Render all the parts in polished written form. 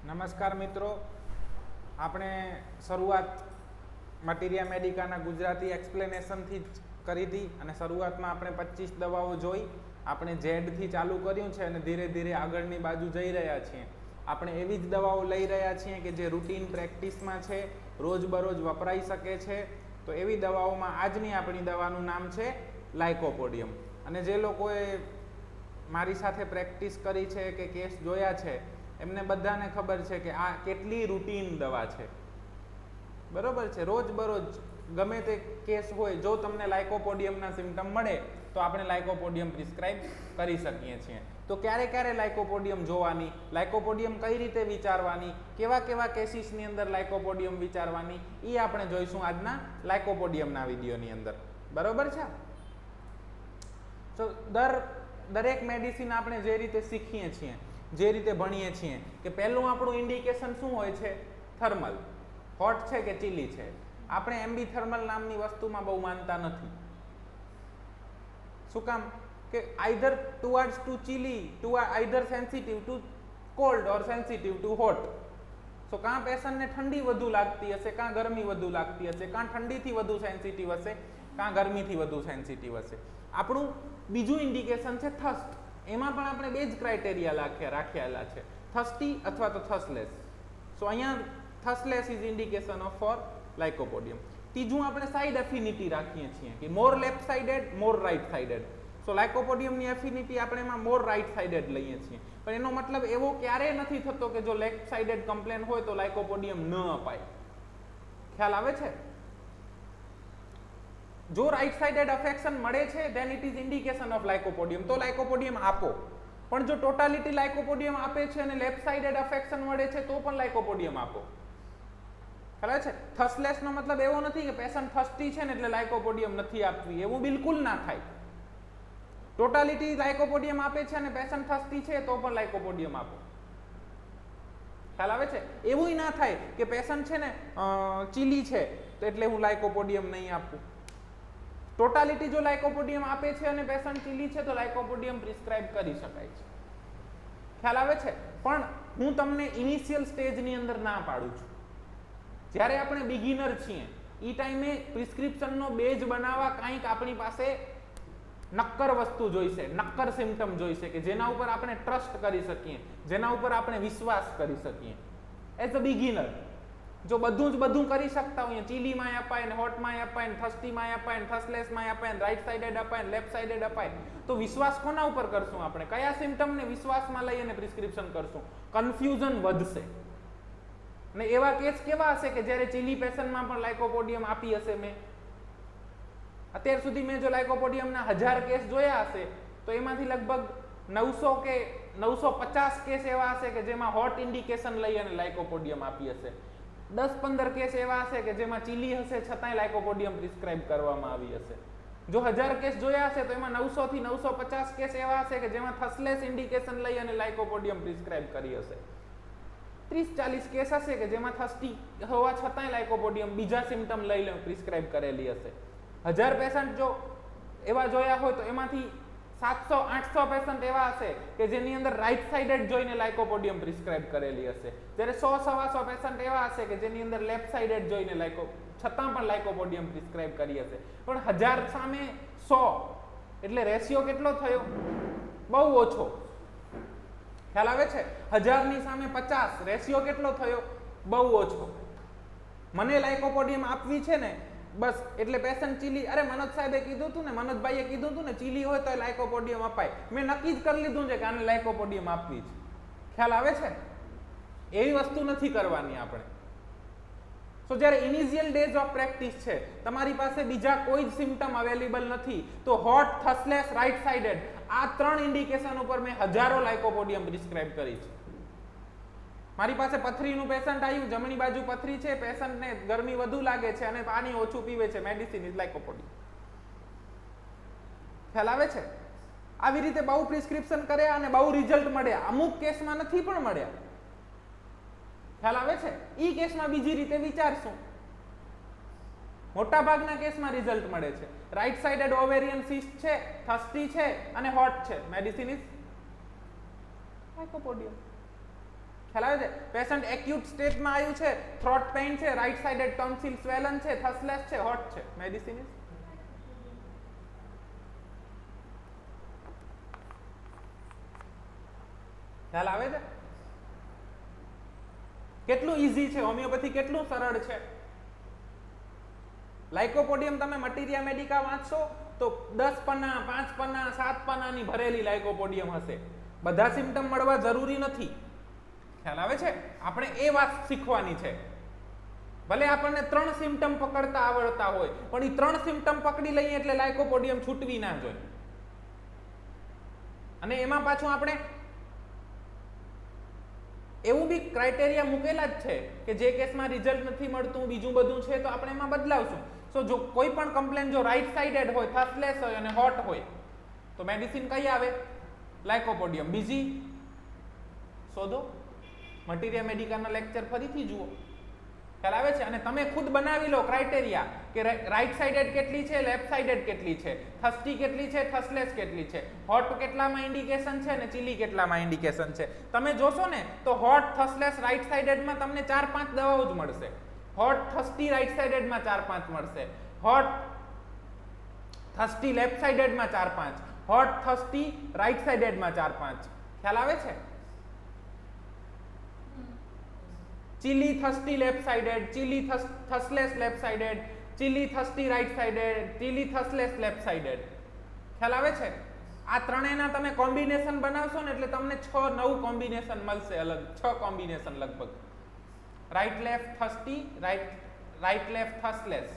નમસ્કાર મિત્રો, આપણે શરૂઆત મટીરિયા મેડિકાના ગુજરાતી એક્સપ્લેનેશનથી જ કરી હતી અને શરૂઆતમાં આપણે 25 દવાઓ જોઈ. આપણે ઝેડથી ચાલુ કર્યું છે અને ધીરે ધીરે આગળની બાજુ જઈ રહ્યા છીએ. આપણે એવી જ દવાઓ લઈ રહ્યા છીએ કે જે રૂટીન પ્રેક્ટિસમાં છે, રોજબરોજ વપરાઈ શકે છે. તો એવી દવાઓમાં આજની આપણી દવાનું નામ છે લાઇકોપોડિયમ. અને જે લોકોએ મારી સાથે પ્રેક્ટિસ કરી છે કે કેસ જોયા છે એમને બધાને ખબર છે કે આ કેટલી રૂટીન દવા છે. બરોબર છે, રોજબરોજ ગમે તે કેસ હોય, જો તમને લાઇકોપોડિયમના સિમ્ટમ મળે તો આપણે લાઇકોપોડિયમ પ્રિસ્ક્રાઇબ કરી શકીએ છીએ. તો ક્યારે ક્યારે લાઇકોપોડિયમ જોવાની, લાઇકોપોડિયમ કઈ રીતે વિચારવાની, કેવા કેવા કેસીસની અંદર લાઇકોપોડિયમ વિચારવાની, એ આપણે જોઈશું આજના લાઇકોપોડિયમના વિડીયોની અંદર. બરોબર છે. તો દરેક મેડિસિન આપણે જે રીતે શીખીએ છીએ, જે રીતે ભણીએ છીએ કે પહેલું આપણું ઇન્ડિકેશન શું હોય છે? થર્મલ, હોટ છે કે ચીલી છે. આપણે એમ્બી થર્મલ નામની વસ્તુમાં બહુ માનતા નથી. શું કામ? કે either towards to chilly, either sensitive to cold or sensitive to hot. So કાં પેશન્ટને ઠંડી વધુ લાગતી હશે, કાં ગરમી વધુ લાગતી હશે, કાં ઠંડીથી વધુ સેન્સિટિવ હશે, કાં ગરમીથી વધુ સેન્સિટિવ હશે. આપણું બીજું ઇન્ડિકેશન છે થર્સ્ટ. એમાં પણ આપણે બે જ ક્રાઇટેરિયા રાખેલા છે, થર્સ્ટી અથવા તો થર્સ્ટલેસ. સો અહીંયા થર્સ્ટલેસ ઇઝ ઇન્ડિકેશન ઓફ ફોર લાઇકોપોડિયમ. ત્રીજું આપણે સાઇડ એફિનિટી રાખીએ છીએ કે મોર લેફ્ટ સાઇડેડ, મોર રાઇટ સાઇડેડ. સો લાઇકોપોડિયમની એફિનિટી આપણે એમાં મોર રાઇટ સાઇડેડ લઈએ છીએ. પણ એનો મતલબ એવો ક્યારેય નથી થતો કે જો લેફ્ટ સાઇડેડ કમ્પ્લેન હોય તો લાઇકોપોડિયમ ન અપાય. ખ્યાલ આવે છે? જો રાઇટ સાઇડેડ અફેક્શન મળે છે then it is indication of lycopodium, તો લાઇકોપોડિયમ આપો. પણ જો ટોટાલિટી લાઇકોપોડિયમ આપે છે અને લેફ્ટ સાઇડેડ અફેક્શન મળે છે તો પણ લાઇકોપોડિયમ આપો. ખબર છે? થર્સ્ટલેસ નો મતલબ એવો નથી કે પેશન્ટ થર્સ્ટી છે ને એટલે લાઇકોપોડિયમ નથી આપવી, એવું બિલકુલ ના થાય. ટોટાલિટી લાઇકોપોડિયમ આપે છે અને પેશન્ટ થર્સ્ટી છે તો પણ લાઇકોપોડિયમ આપો. ખ્યાલ આવે છે? એવું ના થાય કે પેશન્ટ છે ને ચીલી છે તો એટલે હું લાઇકોપોડિયમ નહીં આપું. ટોટાલિટી જો લાઇકોપોડિયમ આપે છે અને પેશન્ટ ચીલી છે તો લાઇકોપોડિયમ પ્રિસ્ક્રાઇબ કરી શકાય છે. ખ્યાલ આવે છે? પણ હું તમને ઇનિશિયલ સ્ટેજની અંદર ના પાડું છું. જ્યારે આપણે બિગિનર છીએ એ ટાઈમે પ્રિસ્ક્રિપ્શનનો બેઝ બનાવવા કાંઈક આપણી પાસે નક્કર વસ્તુ જોઈશે, નક્કર સિમ્ટમ જોઈશે કે જેના ઉપર આપણે ટ્રસ્ટ કરી શકીએ, જેના ઉપર આપણે વિશ્વાસ કરી શકીએ. એઝ અ બિગિનર જો બધું કરી શકતા હોઈએ, ચીલીમાં અપાય ને હોટમાં અપાય ને થર્સ્ટીમાં અપાય ને થર્સ્ટલેસમાં અપાય ને રાઈટ સાઇડેડ અપાય ને લેફ્ટ સાઇડેડ અપાય, તો વિશ્વાસ કોના ઉપર કરશું આપણે? કયા સિમ્ટમને વિશ્વાસમાં લઈ અને પ્રિસ્ક્રિપ્શન કરશું? કન્ફ્યુઝન વધશે. ને એવા કેસ કેવા હશે કે જ્યારે ચીલી પેશન્ટમાં પણ લાઇકોપોડિયમ આપી હશે. મેં અત્યાર સુધી મેં જો લાઇકોપોડિયમના 1000 કેસ જોયા હશે તો એમાંથી લગભગ 900 કે 950 કેસ એવા હશે કે જેમાં હોટ ઇન્ડિકેશન લઈ અને લાઇકોપોડિયમ આપી હશે. 10-15 કેસ એવા હશે કે જેમાં ચીલી હશે છતાંય લાઇકોપોડિયમ પ્રિસ્ક્રાઇબ કરવામાં આવી હશે. જો 1000 કેસ જોયા હશે તો એમાં 900 થી 950 કેસ એવા હશે કે જેમાં થર્સ્ટલેસ ઇન્ડિકેશન લઈ અને લાઇકોપોડિયમ પ્રિસ્ક્રાઇબ કરી હશે. 30-40 કેસ હશે કે જેમાં થર્સ્ટી હોવા છતાંય લાઇકોપોડિયમ બીજા સિમ્ટમ લઈ પ્રિસ્ક્રાઇબ કરેલી હશે. 1000 પેશન્ટ જો એવા જોયા હોય તો એમાંથી 700-800 પેશન્ટ એવા હશે કે જેની અંદર રાઈટ સાઇડેડ જોઈને લાઇકોપોડિયમ પ્રિસ્ક્રાઇબ કરેલી હશે. જ્યારે 100-125 પેશન્ટ એવા હશે કે જેની અંદર લેફ્ટ સાઇડેડ જોઈને છતાં પણ લાઇકોપોડિયમ પ્રિસ્ક્રાઇબ કરી હશે. પણ 1000 સામે 100 એટલે રેશિયો કેટલો થયો? બહુ ઓછો. ખ્યાલ આવે છે? 1000 ની સામે 50 રેશિયો કેટલો થયો? બહુ ઓછો. મને લાઇકોપોડિયમ આપવી છે ને બસ એટલે પેશન્ટ ચીલી, અરે મનોજ સાહેબે કીધું હતું ને, મનોજભાઈએ કીધું હતું ને ચીલી હોય તો લાઇકોપોડિયમ અપાય, મેં નક્કી જ કરી લીધું છે કે આને લાઇકોપોડિયમ આપવી છે. ખ્યાલ આવે છે? એવી વસ્તુ નથી કરવાની આપણે. સો જ્યારે ઇનિશિયલ ડેઝ ઓફ પ્રેક્ટિસ છે, તમારી પાસે બીજા કોઈ જ સિમ્ટમ અવેલેબલ નથી, તો હોટ, થર્સ્ટલેસ, રાઈટ સાઇડેડ આ 3 ઇન્ડિકેશન ઉપર મેં હજારો લાઇકોપોડિયમ પ્રિસ્ક્રાઇબ કરી છે. મારી પાસે પથરીનું પેશન્ટ આવ્યું, જમણી બાજુ પથરી છે, પેશન્ટને ગરમી વધુ લાગે છે અને પાણી ઓછું પીવે છે, મેડિસિન ઇઝ લાઇકોપોડિયમ. ખ્યાલ આવે છે? આવી રીતે બહુ પ્રિસ્ક્રિપ્શન કર્યા અને બહુ રિઝલ્ટ મળ્યા. અમુક કેસમાં નથી પણ મળ્યા. ખ્યાલ આવે છે? ઈ કેસમાં બીજી રીતે વિચારશું. મોટા ભાગના કેસમાં રિઝલ્ટ મળે છે. રાઈટ સાઇડેડ ઓવેરિયન સિસ્ટ છે, થર્સ્ટી છે અને હોટ છે, મેડિસિન ઇઝ લાઇકોપોડિયમ. ખ્યાલ આવે છે? પેશન્ટ એક્યુટ સ્ટેટમાં આવ્યું છે, થ્રોટ પેઇન છે, રાઈટ સાઇડેડ ટોન્સિલ સ્વેલન છે, થસલેસ છે, હોટ છે. મેડિસિન ઇઝ ખ્યાલ આવે છે? કેટલું ઈઝી છે હોમિયોપેથી, કેટલું સરળ છે. લાઇકોપોડિયમ તમે મટીરિયા મેડિકા વાંચશો તો 10 પન્ના, 5 પન્ના, 7 પન્નાની ભરેલી લાઇકોપોડિયમ હશે. બધા સિમ્ટમ મળવા જરૂરી નથી. ખ્યાલ આવે છે? આપણે એ વાત શીખવાની છે. ભલે આપણને 3 સિમ્ટમ પકડતા આવડતા હોય, પણ એ 3 સિમ્ટમ પકડી લઈએ એટલે લાઇકોપોડિયમ છૂટવી ના જોઈએ. અને એમાં પાછું આપણે એવું બી ક્રાઇટેરિયા મૂકેલા જ છે કે જે કેસમાં રિઝલ્ટ નથી મળતું, બીજું બધું છે, તો આપણે એમાં બદલાવશું. સો જો કોઈ પણ કમ્પ્લેન જો રાઈટ સાઇડેડ હોય, થસલેસ હોય અને હોટ હોય તો મેડિસિન કઈ આવે? લાઇકોપોડિયમ. બીજી શોધો. મટીરિયા મેડિકાના લેક્ચર ફરીથી જુઓ. ખ્યાલ આવે છે? અને તમે ખુદ બનાવી લો ક્રાઇટેરિયા કે રાઈટ સાઇડેડ કેટલી છે, લેફ્ટ સાઇડેડ કેટલી છે, થસ્ટી કેટલી છે, થસલેસ કેટલી છે, હોટ કેટલામાં ઇન્ડિકેશન છે અને ચીલી કેટલામાં ઇન્ડિકેશન છે. તમે જોશો ને તો હોટ, થસલેસ, રાઈટ સાઇડેડમાં તમને 4-5 દવાઓ જ મળશે. હોટ, થસ્ટી રાઈટ સાઇડેડમાં 4-5 મળશે, હોટ થસ્ટી લેફ્ટ સાઇડેડમાં 4-5, હોટ થસ્ટી રાઈટ સાઇડેડમાં 4-5. ખ્યાલ આવે છે? Chilly thirsty left sided, chilly thirstless left sided, chilly thirsty right sided, chilly thirstless left sided. ખ્યાલ આવે છે? આ ત્રણેયના તમે કોમ્બિનેશન બનાવશો ને એટલે તમને 6-9 કોમ્બિનેશન મળશે, અલગ 6 કોમ્બિનેશન લગભગ. રાઈટ લેફ્ટ થસ્ટી, રાઈટ લેફ્ટ થસલેસ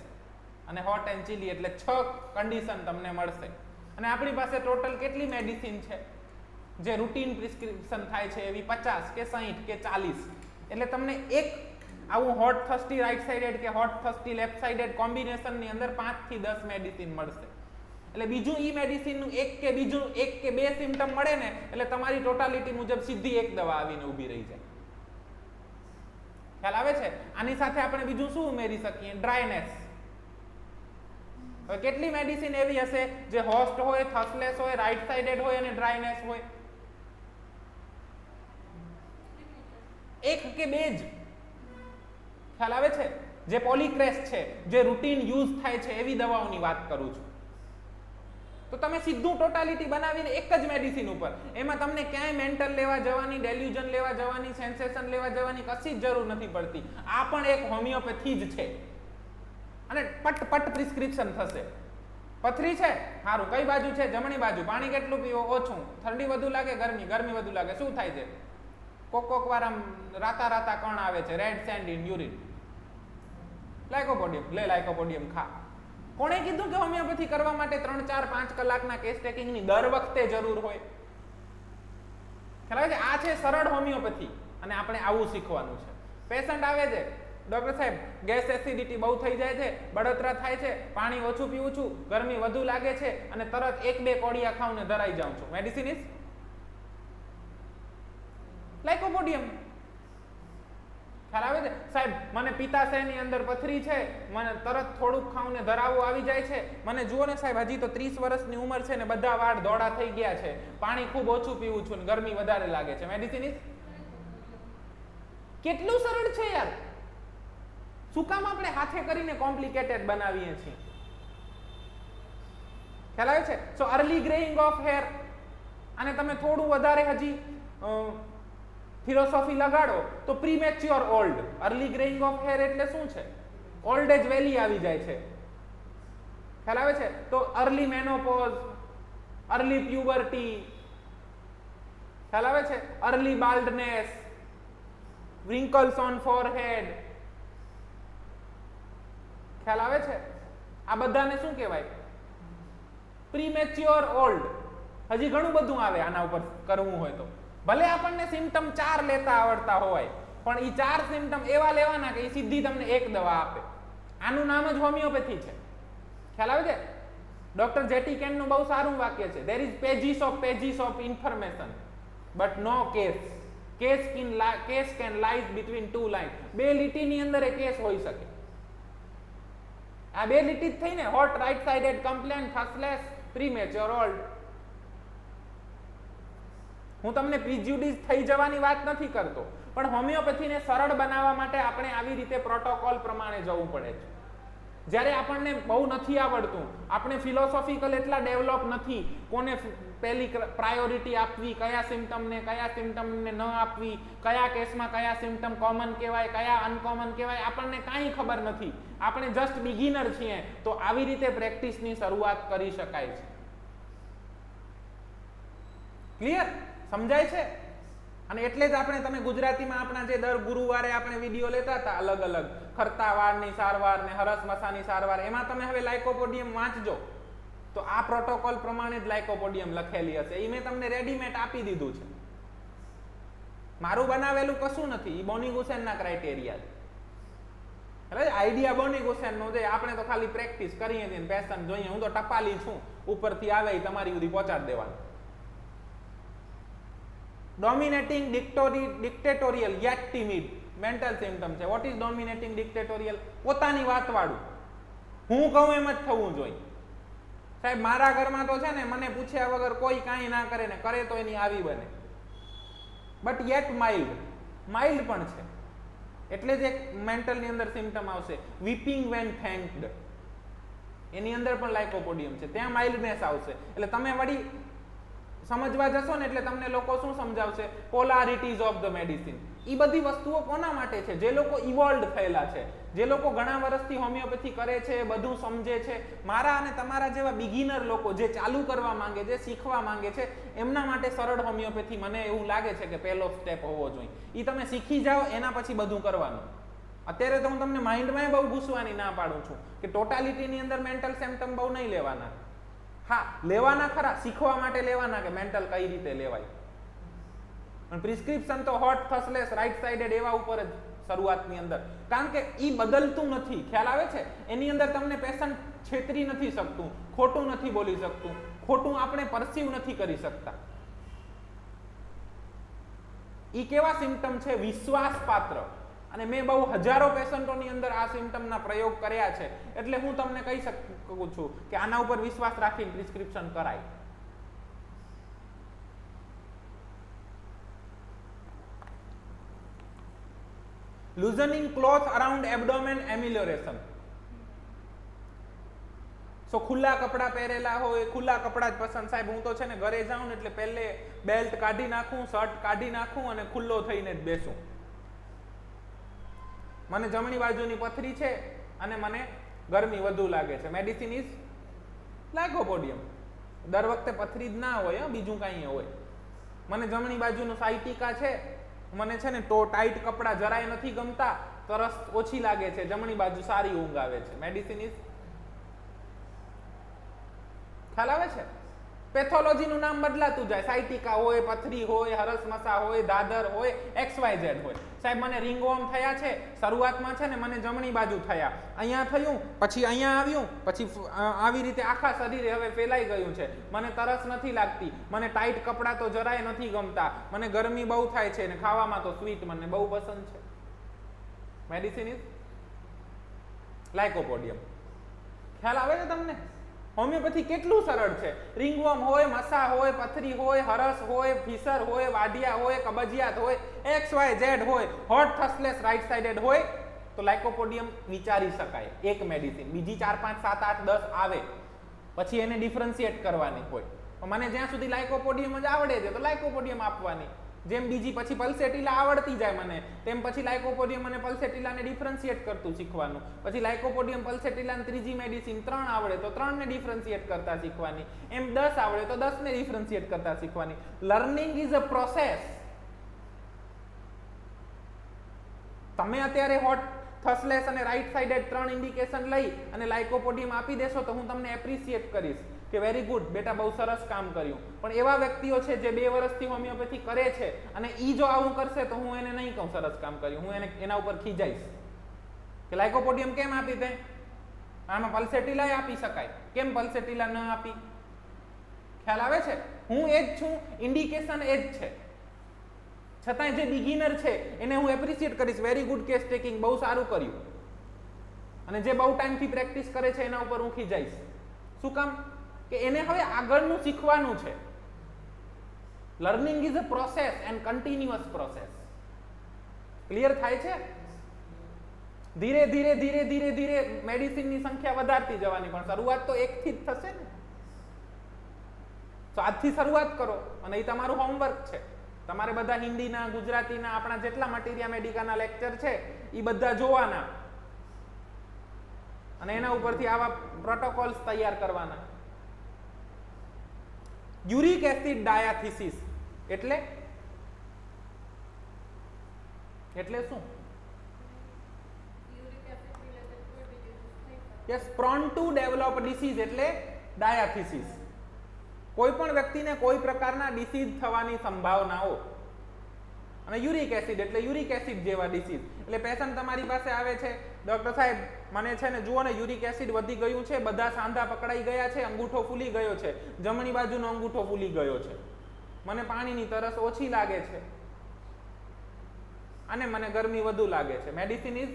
અને હોટ એન્ડ ચીલી, એટલે 6 કન્ડિશન તમને મળશે. અને આપણી પાસે ટોટલ કેટલી મેડિસિન છે જે રૂટીન પ્રિસ્ક્રિપ્શન થાય છે? એવી 50 કે 60 કે 40. એટલે તમને એક આવું હોટ થસ્ટી રાઈટ સાઇડેડ કે હોટ થસ્ટી લેફ્ટ સાઇડેડ કોમ્બિનેશનની અંદર 5 થી 10 મેડિસિન મળશે. એટલે બીજું ઈ મેડિસિનનું એક કે 2 સિમ્ટમ મળે ને એટલે તમારી ટોટાલિટી મુજબ સીધી એક દવા આવીને ઊભી રહી જાય. ખ્યાલ આવે છે? આની સાથે આપણે બીજું શું ઉમેરી શકીએ? ડ્રાયનેસ. હવે કેટલી મેડિસિન એવી હશે જે હોસ્ટ હોય, થસલેસ હોય, રાઈટ સાઇડેડ હોય અને ડ્રાયનેસ હોય? એક કે 2 જ. ખ્યાલ આવે છે? જે પોલીક્રેસ છે, જે રૂટીન યુઝ થાય છે એવી દવાઓની વાત કરું છું. તો તમે સીધું ટોટાલિટી બનાવીને એક જ મેડિસિન ઉપર, એમાં તમને ક્યાંય મેન્ટલ લેવા જવાની, ડેલ્યુઝન લેવા જવાની, સેન્સેશન લેવા જવાની કશી જ જરૂર નથી પડતી. આ પણ એક હોમિયોપેથી જ છે અને પટ પ્રિસ્ક્રિપ્શન થશે. પથરી છે, સારું, કઈ બાજુ છે? જમણી બાજુ. પાણી કેટલું પીવો? ઓછું. ઠંડી વધુ લાગે, ગરમી વધુ લાગે. શું થાય છે? કોક વાર આમ રાતા કણ આવે છે, રેડ સેન્ડ ઇન યુરિન. લાઇકોપોડિયમ લે, લાઇકોપોડિયમ ખા. કોણે કીધું કે હોમિયોપેથી કરવા માટે 3-4-5 કલાકના કેસ ટેકિંગની દર વખતે જરૂર હોય? ખ્યાલ આવે છે? આ છે સરળ હોમિયોપેથી અને આપણે આવું શીખવાનું છે. પેશન્ટ આવે છે, ડોક્ટર સાહેબ ગેસ એસિડિટી બહુ થઈ જાય છે, બળતરા થાય છે, પાણી ઓછું પીવું છું, ગરમી વધુ લાગે છે અને તરત 1-2 કોડિયા ખાઉં ને ધરાઈ જાઉં છું. Medicine is lycopodium. ખ્યાલ આવે છે? સાહેબ મને પિત્તાશયની અંદર પથરી છે, મને તરત થોડુંક ખાઉં ને ધરાવો આવી જાય છે, મને જુઓ ને સાહેબ હજી તો 30 વર્ષની ઉંમર છે ને બધા વાળ ધોળા થઈ ગયા છે, પાણી ખૂબ ઓછું પીવું છું ને ગરમી વધારે લાગે છે. મેડિસિન ઇઝ કેટલું સરળ છે યાર. શું કામ આપણે હાથે કરીને કોમ્પ્લિકેટેડ બનાવીએ છીએ? ખ્યાલ આવે છે? સો અર્લી ગ્રેઇંગ ઓફ હેર, અને તમે થોડું વધારે હજી ફિલોસોફી લગાડો તો premature old. Early ગ્રેઇંગ of hair એટલે શું છે? ઓલ્ડ એજ વેલી આવી જાય છે. ખ્યાલ આવે છે? તો અર્લી મેનોપોઝ, અર્લી પ્યુબર્ટી, ખ્યાલ આવે છે? Early baldness, wrinkles on forehead. ખ્યાલ આવે છે? આ બધાને શું કહેવાય? Premature old. હજી ઘણું બધું આવે આના ઉપર કરવું હોય તો. ભલે આપણને સિમ્ટમ 4 લેતા આવડતા હોય પણ એ 4 સિમ્ટમ એવા લેવાના કે એ સીધી તમને એક દવા આપે. આનું નામ જ હોમિયોપેથી છે. ખ્યાલ આવે છે? ડોક્ટર જેટી કેનનું બહુ સારું વાક્ય છે, there is pages of information but no case. Case can lies between 2 lines. 2 લીટીની અંદર એ કેસ હોઈ શકે. આ 2 લીટી જ થઈને hot right sided complain, thirstless, premature old. હું તમને પ્રિજ્યુડિસ થઈ જવાની વાત નથી કરતો, પણ હોમિયોપેથીને સરળ બનાવવા માટે આપણે આવી રીતે પ્રોટોકોલ પ્રમાણે જવું પડે છે. જ્યારે આપણને બહુ નથી આવડતું, આપણે ફિલોસોફિકલ એટલા ડેવલપ નથી, કોને પહેલી પ્રાયોરિટી આપવી, કયા સિમ્ટમને ન આપવી, કયા કેસમાં કયા સિમ્ટમ કોમન કહેવાય, કયા અનકોમન કહેવાય, આપણને કાંઈ ખબર નથી. આપણે જસ્ટ બિગિનર છીએ. તો આવી રીતે પ્રેક્ટિસની શરૂઆત કરી શકાય છે. ક્લિયર? સમજાય છે? અને એટલે જ આપણે, તમે ગુજરાતીમાં આપણા જે દર ગુરુવારે આપણે વિડીયો લેતા હતા અલગ અલગ, ખરતા વાળની સારવાર ને હરસ મસાની સારવાર, એમાં તમે હવે લાઇકોપોડિયમ વાંચજો તો આ પ્રોટોકોલ પ્રમાણે જ લાઇકોપોડિયમ લખેલી હશે. એ મેં તમને રેડીમેડ આપી દીધું છે. મારું બનાવેલું કશું નથી, એ બોની ગુસેનના ક્રાઇટેરિયા છે. એટલે આઈડિયા બોની ગુસેનનો છે, આપણે તો ખાલી પ્રેક્ટિસ કરીએ છીએ, પેશન જોઈએ. હું તો ટપાલી છું, ઉપરથી આવે એ તમારી સુધી પહોંચાડી દેવાનું. Dominating dictatorial yet timid mental symptom છે. What is dominating dictatorial? પોતાની વાતવાળું, હું કહું એમ જ થવું જોઈએ. સાહેબ મારા ઘરમાં તો છે ને, મને પૂછ્યા વગર કોઈ કાંઈ ના કરે, ને કરે તો એની આવી બને. બટ યેટ માઇલ્ડ પણ છે. એટલે જ એક મેન્ટલની અંદર સિમ્પટમ આવશે, વીપિંગ વેન થેન્ક્ડ, એની અંદર પણ લાઇકોપોડિયમ છે, ત્યાં માઇલ્ડનેસ આવશે. એટલે તમે વળી સમજવા જશો ને એટલે તમને લોકો શું સમજાવશે? Polarities of the medicine. એ બધી વસ્તુઓ કોના માટે છે? જે લોકો ઇવોલ્વ થયેલા છે, જે લોકો ઘણા વર્ષથી હોમિયોપેથી કરે છે, બધું સમજે છે. મારા અને તમારા જેવા બિગિનર લોકો જે ચાલુ કરવા માંગે છે, શીખવા માંગે છે, એમના માટે સરળ હોમિયોપેથી મને એવું લાગે છે કે પહેલો સ્ટેપ હોવો જોઈએ. એ તમે શીખી જાઓ, એના પછી બધું કરવાનું. અત્યારે તો હું તમને માઇન્ડમાં બહુ ઘૂસવાની ના પાડું છું કે ટોટાલિટીની અંદર મેન્ટલ સિમ્પટમ બહુ નહીં લેવાના. હા, લેવાના ખરા, શીખવા માટે લેવાના કે મેન્ટલ કઈ રીતે લેવાય. પણ પ્રિસ્ક્રિપ્શન તો હોટ, થસલેસ, રાઈટ સાઇડેડ એવા ઉપર જ શરૂઆતની અંદર, કારણ કે એ બદલતું નથી. ખ્યાલ આવે છે? એની અંદર તમને પેશન્ટ છેતરી નથી શકતું, ખોટું નથી બોલી શકતું, ખોટું આપણે પરસીવ નથી કરી શકતા. એ કેવા સિમ્પટમ છે? વિશ્વાસપાત્ર. અને મેં બહુ હજારો પેશન્ટોની અંદર આ સિમ્પટમના પ્રયોગ કર્યા છે, એટલે હું તમને કહી શકું છું કે આના ઉપર વિશ્વાસ રાખીને પ્રિસ્ક્રિપ્શન કરાય. લૂઝનિંગ ક્લોથ અરાઉન્ડ એબ્ડોમેન એમિલોરેશન. સો ખુલ્લા કપડા પહેરેલા હોય, ખુલ્લા કપડા જ પસંદ. સાહેબ હું તો છે ને ઘરે જાઉં ને એટલે પહેલે બેલ્ટ કાઢી નાખું, શર્ટ કાઢી નાખું અને ખુલ્લો થઈને જ બેસું. મને જમણી બાજુની પથરી છે અને મને ગરમી વધુ લાગે છે. Medicine is lycopodium. દર વખતે પથરી જ ના હોય, બીજું કાંઈ હોય. મને જમણી બાજુનું સાયટિકા છે, મને છે ને તો ટાઈટ કપડા જરાય નથી ગમતા, તરસ ઓછી લાગે છે, જમણી બાજુ સારી ઊંઘ આવે છે. મેડિસિન ઇઝ, ખ્યાલ આવે છે? પેથોલોજીનું નામ બદલાતું જાય. સાયટિકા હોય, પથરી હોય, હરસમસા હોય, દાદર હોય, XYZ હોય. સાહેબ મને રિંગવોર્મ થયા છે, શરૂઆતમાં છે ને મને જમણી બાજુ થયા, અહીંયા થયું, પછી અહીંયા આવ્યું, પછી આવી રીતે આખા શરીરે હવે ફેલાઈ ગયું છે. મને તરસ નથી લાગતી, મને ટાઈટ કપડાં તો જરાય નથી ગમતા, મને ગરમી બહુ થાય છે, ને ખાવામાં તો સ્વીટ મને બહુ પસંદ છે. Medicine is lycopodium. ખ્યાલ આવે છે તમને? હોમિયોપેથી કેટલું સરળ છે. રિંગવોર્મ હોય, મસા હોય, પથરી હોય, હરસ હોય, ફિશર હોય, વાઢિયા હોય, કબજિયાત હોય, XYZ હોય, હોટ, થસલેસ, રાઈટ સાઇડેડ હોય, તો લાઇકોપોડિયમ વિચારી શકાય એક મેડિસિન. બીજી 4, 5, 7, 8, 10 આવે પછી એને ડિફરન્શિએટ કરવાની હોય. મને જ્યાં સુધી લાઇકોપોડિયમ જ આવડે છે તો લાઇકોપોડિયમ આપવાની. જેમ બીજી પછી પલ્સેટિલા આવડતી જાય મને, તેમ પછી લાઇકોપોડિયમ અને પલ્સેટિલાને ડિફરન્શિએટ કરતું શીખવાનું. પછી લાઇકોપોડિયમ, પલ્સેટિલા ત્રીજી મેડિસિન 3 આવડે તો 3 ને ડિફરન્શિએટ કરતા શીખવાની. એમ 10 આવડે તો 10 ને ડિફરન્શિએટ કરતા શીખવાની. Learning is a process. તમે અત્યારે હોટ, થસલેસ અને રાઈટ સાઇડેડ 3 ઇન્ડિકેશન લઈ અને લાઇકોપોડિયમ આપી દેશો તો હું તમને એપ્રિશિએટ કરીશ કે વેરી ગુડ બેટા, બહુ સરસ કામ કર્યું. પણ એવા વ્યક્તિઓ છે જે 2 વર્ષથી હોમિયોપેથી કરે છે અને ઈ જો આવું કરશે તો હું એને નહીં કહું સરસ કામ કર્યું, હું એને એના ઉપર ખીજાઈશ કે લાઇકોપોડિયમ કેમ આપી દે, આમાં પલ્સેટિલા આપી શકાય, કેમ પલ્સેટિલા ન આપી? ખ્યાલ આવે છે? હું એ જ છું, ઇન્ડિકેશન એ જ છે. છતાંય જે બિગિનર છે એને હું એપ્રિશિએટ કરીશ, વેરી ગુડ કેસ ટેકિંગ, બહુ સારું કર્યું. અને જે બહુ ટાઈમથી પ્રેક્ટિસ કરે છે એના ઉપર હું ખીજાઈશ. શું કામ? કે એને હવે આગળનું શીખવાનું છે. Learning is a process and continuous process. Clear થાય છે? ધીરે ધીરે ધીરે ધીરે ધીરે મેડિસિનની સંખ્યા વધારતી જવાની, પણ શરૂઆત તો એકથી જ થશે ને. તો આજથી શરૂઆત કરો અને એ તમારું હોમવર્ક છે. તમારે બધા હિન્દીના, ગુજરાતીના, આપણા જેટલા મટીરિયા મેડિકાના લેક્ચર છે એ બધા જોવાના અને એના ઉપરથી આવા પ્રોટોકોલ્સ તૈયાર કરવાના. યુરિક એસિડ ડાયાથીસિસ એટલે શું? Yes, prone to develop disease એટલે ડાયાથીસિસ. કોઈ પણ વ્યક્તિને કોઈ પ્રકારના ડિસીઝ થવાની સંભાવનાઓ. અને યુરિક એસિડ એટલે યુરિક એસિડ જેવા ડિસીઝ. એટલે પેશન્ટ તમારી પાસે આવે છે, ડોક્ટર સાહેબ મને છે ને જુઓ ને યુરિક એસિડ વધી ગયું છે, બધા સાંધા પકડાઈ ગયા છે, અંગૂઠો ફૂલી ગયો છે, જમણી બાજુનો અંગૂઠો ફૂલી ગયો છે, મને પાણીની તરસ ઓછી લાગે છે અને મને ગરમી વધુ લાગે છે. મેડિસિન ઇઝ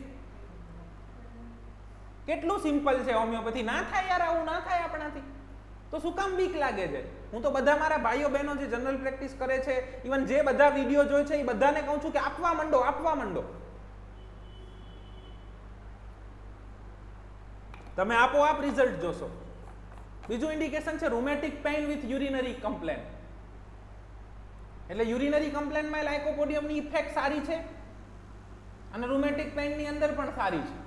કેટલું સિમ્પલ છે હોમિયોપેથી. ના થાય યાર, આવું ના થાય આપણાથી. તો શું કામ બીક લાગે છે? હું તો બધા મારા ભાઈઓ બહેનો જે જનરલ પ્રેક્ટિસ કરે છે, ઇવન જે બધા વિડીયો જોઈ છે, એ બધાને કહું છું કે આપવા માંડો, આપવા માંડો. તમે આપોઆપ રિઝલ્ટ જોશો. બીજું ઇન્ડિકેશન છે રૂમેટિક પેઇન વિથ યુરિનરી કમ્પ્લેન. એટલે યુરિનરી કમ્પ્લેનમાં લાઇકોપોડિયમની ઇફેક્ટ સારી છે અને રૂમેટિક પેઇનની અંદર પણ સારી છે,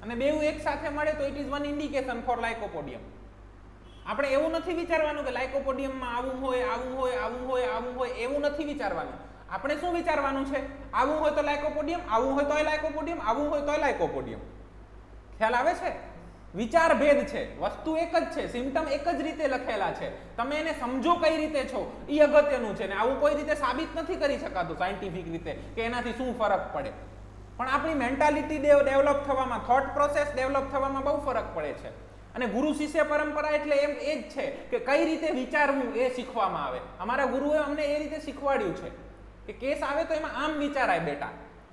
અને બેઉ એક સાથે મળે તો it is one indication for lycopodium. આપણે એવું નથી વિચારવાનું કે લાઇકોપોડિયમમાં આવું હોય, આવું હોય, આવું હોય, આવું હોય, એવું નથી વિચારવાનું. આપણે શું વિચારવાનું છે? આવું હોય તો લાઇકોપોડિયમ, આવું હોય તોય લાઇકોપોડિયમ, આવું હોય તોય લાઇકોપોડિયમ. ખ્યાલ આવે છે? વિચાર ભેદ છે, વસ્તુ એક જ છે, સિમ્ટમ એક જ રીતે લખેલા છે, તમે એને સમજો કઈ રીતે છો એ અગત્યનું છે. ને આવું કોઈ રીતે સાબિત નથી કરી શકાતું સાયન્ટિફિક રીતે કે એનાથી શું ફરક પડે. પણ આપણી મેન્ટાલિટી ડેવલપ થવામાં, થોટ પ્રોસેસ ડેવલપ થવામાં બહુ ફરક પડે છે. અને ગુરુ શિષ્ય પરંપરા એટલે એમ એ જ છે કે કઈ રીતે વિચારવું એ શીખવામાં આવે. અમારા ગુરુએ અમને એ રીતે શીખવાડ્યું છે કે કેસ આવે તો એમાં આમ વિચારાય બેટા.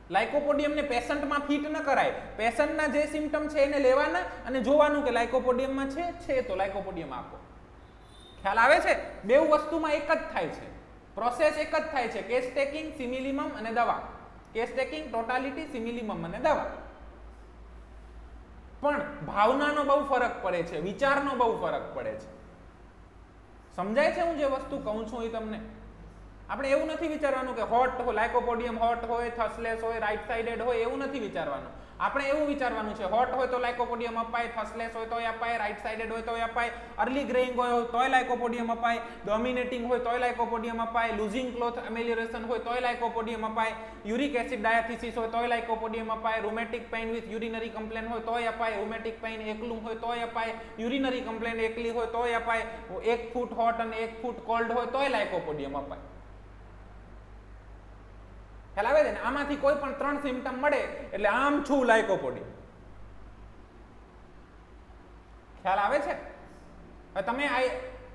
લાઇકોપોડિયમને પેશન્ટમાં ફિટ ન કરાય. પેશન્ટના જે સિમ્ટમ છે એને લેવાના અને જોવાનું કે લાઇકોપોડિયમમાં છે તો લાઇકોપોડિયમ આપો. ખ્યાલ આવે છે? બેઉ વસ્તુમાં એક જ થાય છે, પ્રોસેસ એક જ થાય છે. કેસ ટેકિંગ, સિમિલિમમ અને દવા. કેસ ટેકિંગ, ટોટાલિટી, સિમિલિમમ અને દવા. પણ ભાવનાનો બહુ ફરક પડે છે, વિચારનો બહુ ફરક પડે છે. સમજાય છે હું જે વસ્તુ કહું છું એ તમને? આપણે એવું નથી વિચારવાનું કે હોટ લાઇકોપોડિયમ હોટ હોય, થસલેસ હોય, રાઈટ સાઇડેડ હોય, એવું નથી વિચારવાનું. આપણે એવું વિચારવાનું છે હોટ હોય તો લાઇકોપોડિયમ અપાય, થસલેસ હોય તોય અપાય, રાઈટ સાઇડેડ હોય તોય અપાય, અર્લી ગ્રેઇંગ હોય તોય લાઇકોપોડિયમ અપાય, ડોમિનેટિંગ હોય તોય લાઇકોપોડિયમ અપાય, લૂઝિંગ ક્લોથ એમેલિયોરેશન હોય તોય લાઇકોપોડિયમ અપાય, યુરિક એસિડ ડાયાથીસિસ હોય તોય લાઇકોપોડિયમ અપાય, રૂમેટિક પેઇન વિથ યુરિનરી કમ્પ્લેન હોય તોય અપાય, રૂમેટિક પેઇન એકલું હોય તોય અપાય, યુરિનરી કમ્પ્લેન એકલી હોય તોય અપાય, 1 ફૂટ હોટ અને 1 ફૂટ કોલ્ડ હોય તોય લાઇકોપોડિયમ અપાય. ખ્યાલ આવે છે ને? આમાંથી કોઈ પણ 3 સિમ્ટમ મળે એટલે આમ છું લાઇકોપોડિયમ. ખ્યાલ આવે છે? તમે આ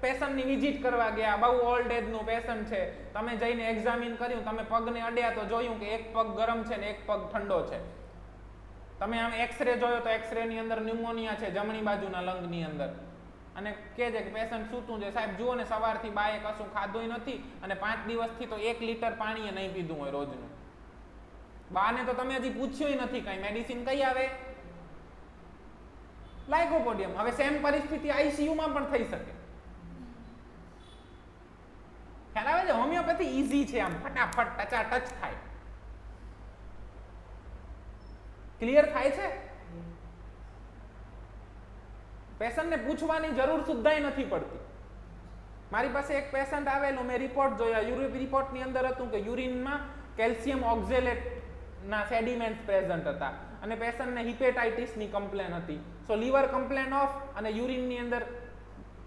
પેશન્ટની વિઝિટ કરવા ગયા, બહુ ઓલ્ડ એજ નું પેશન્ટ છે, તમે જઈને એક્ઝામિન કર્યું, તમે પગને અડ્યા તો જોયું કે એક પગ ગરમ છે ને એક પગ ઠંડો છે. તમે આમ એક્સરે જોયો તો એક્સરે ની અંદર ન્યુમોનિયા છે જમણી બાજુના લંગની અંદર, અને કહે છે કે પેશન્ટ સૂતું છે. સાહેબ જુઓ ને, સવારથી બાએ કશું ખાધું નથી અને 5 દિવસથી તો 1 લીટર પાણી નહીં પીધું હોય રોજનું. બાને તો તમે હજી પૂછ્યું નથી કઈ, મેડિસિન કઈ આવે? લાઇકોપોડિયમ. હવે સેમ પરિસ્થિતિ આઈસીયુમાં પણ થઈ શકે. ખ્યાલ આવે છે? હોમિયોપેથી ઈઝી છે, આમ ફટાફટ ટચ થાય. ક્લિયર થાય છે? પેશન્ટને પૂછવાની જરૂર સુદ્ધાય નથી પડતી. મારી પાસે એક પેશન્ટ આવેલું, મેં રિપોર્ટ જોયા. રિપોર્ટની અંદર હતું કે યુરિનમાં કેલ્શિયમ ઓક્ઝેલેટ ના સેડિમેન્ટ્સ પ્રેઝન્ટ હતા અને પેશન્ટને હિપેટાઇટિસની કમ્પ્લેન હતી. સો લીવર કમ્પ્લેન ઓફ અને યુરિનની અંદર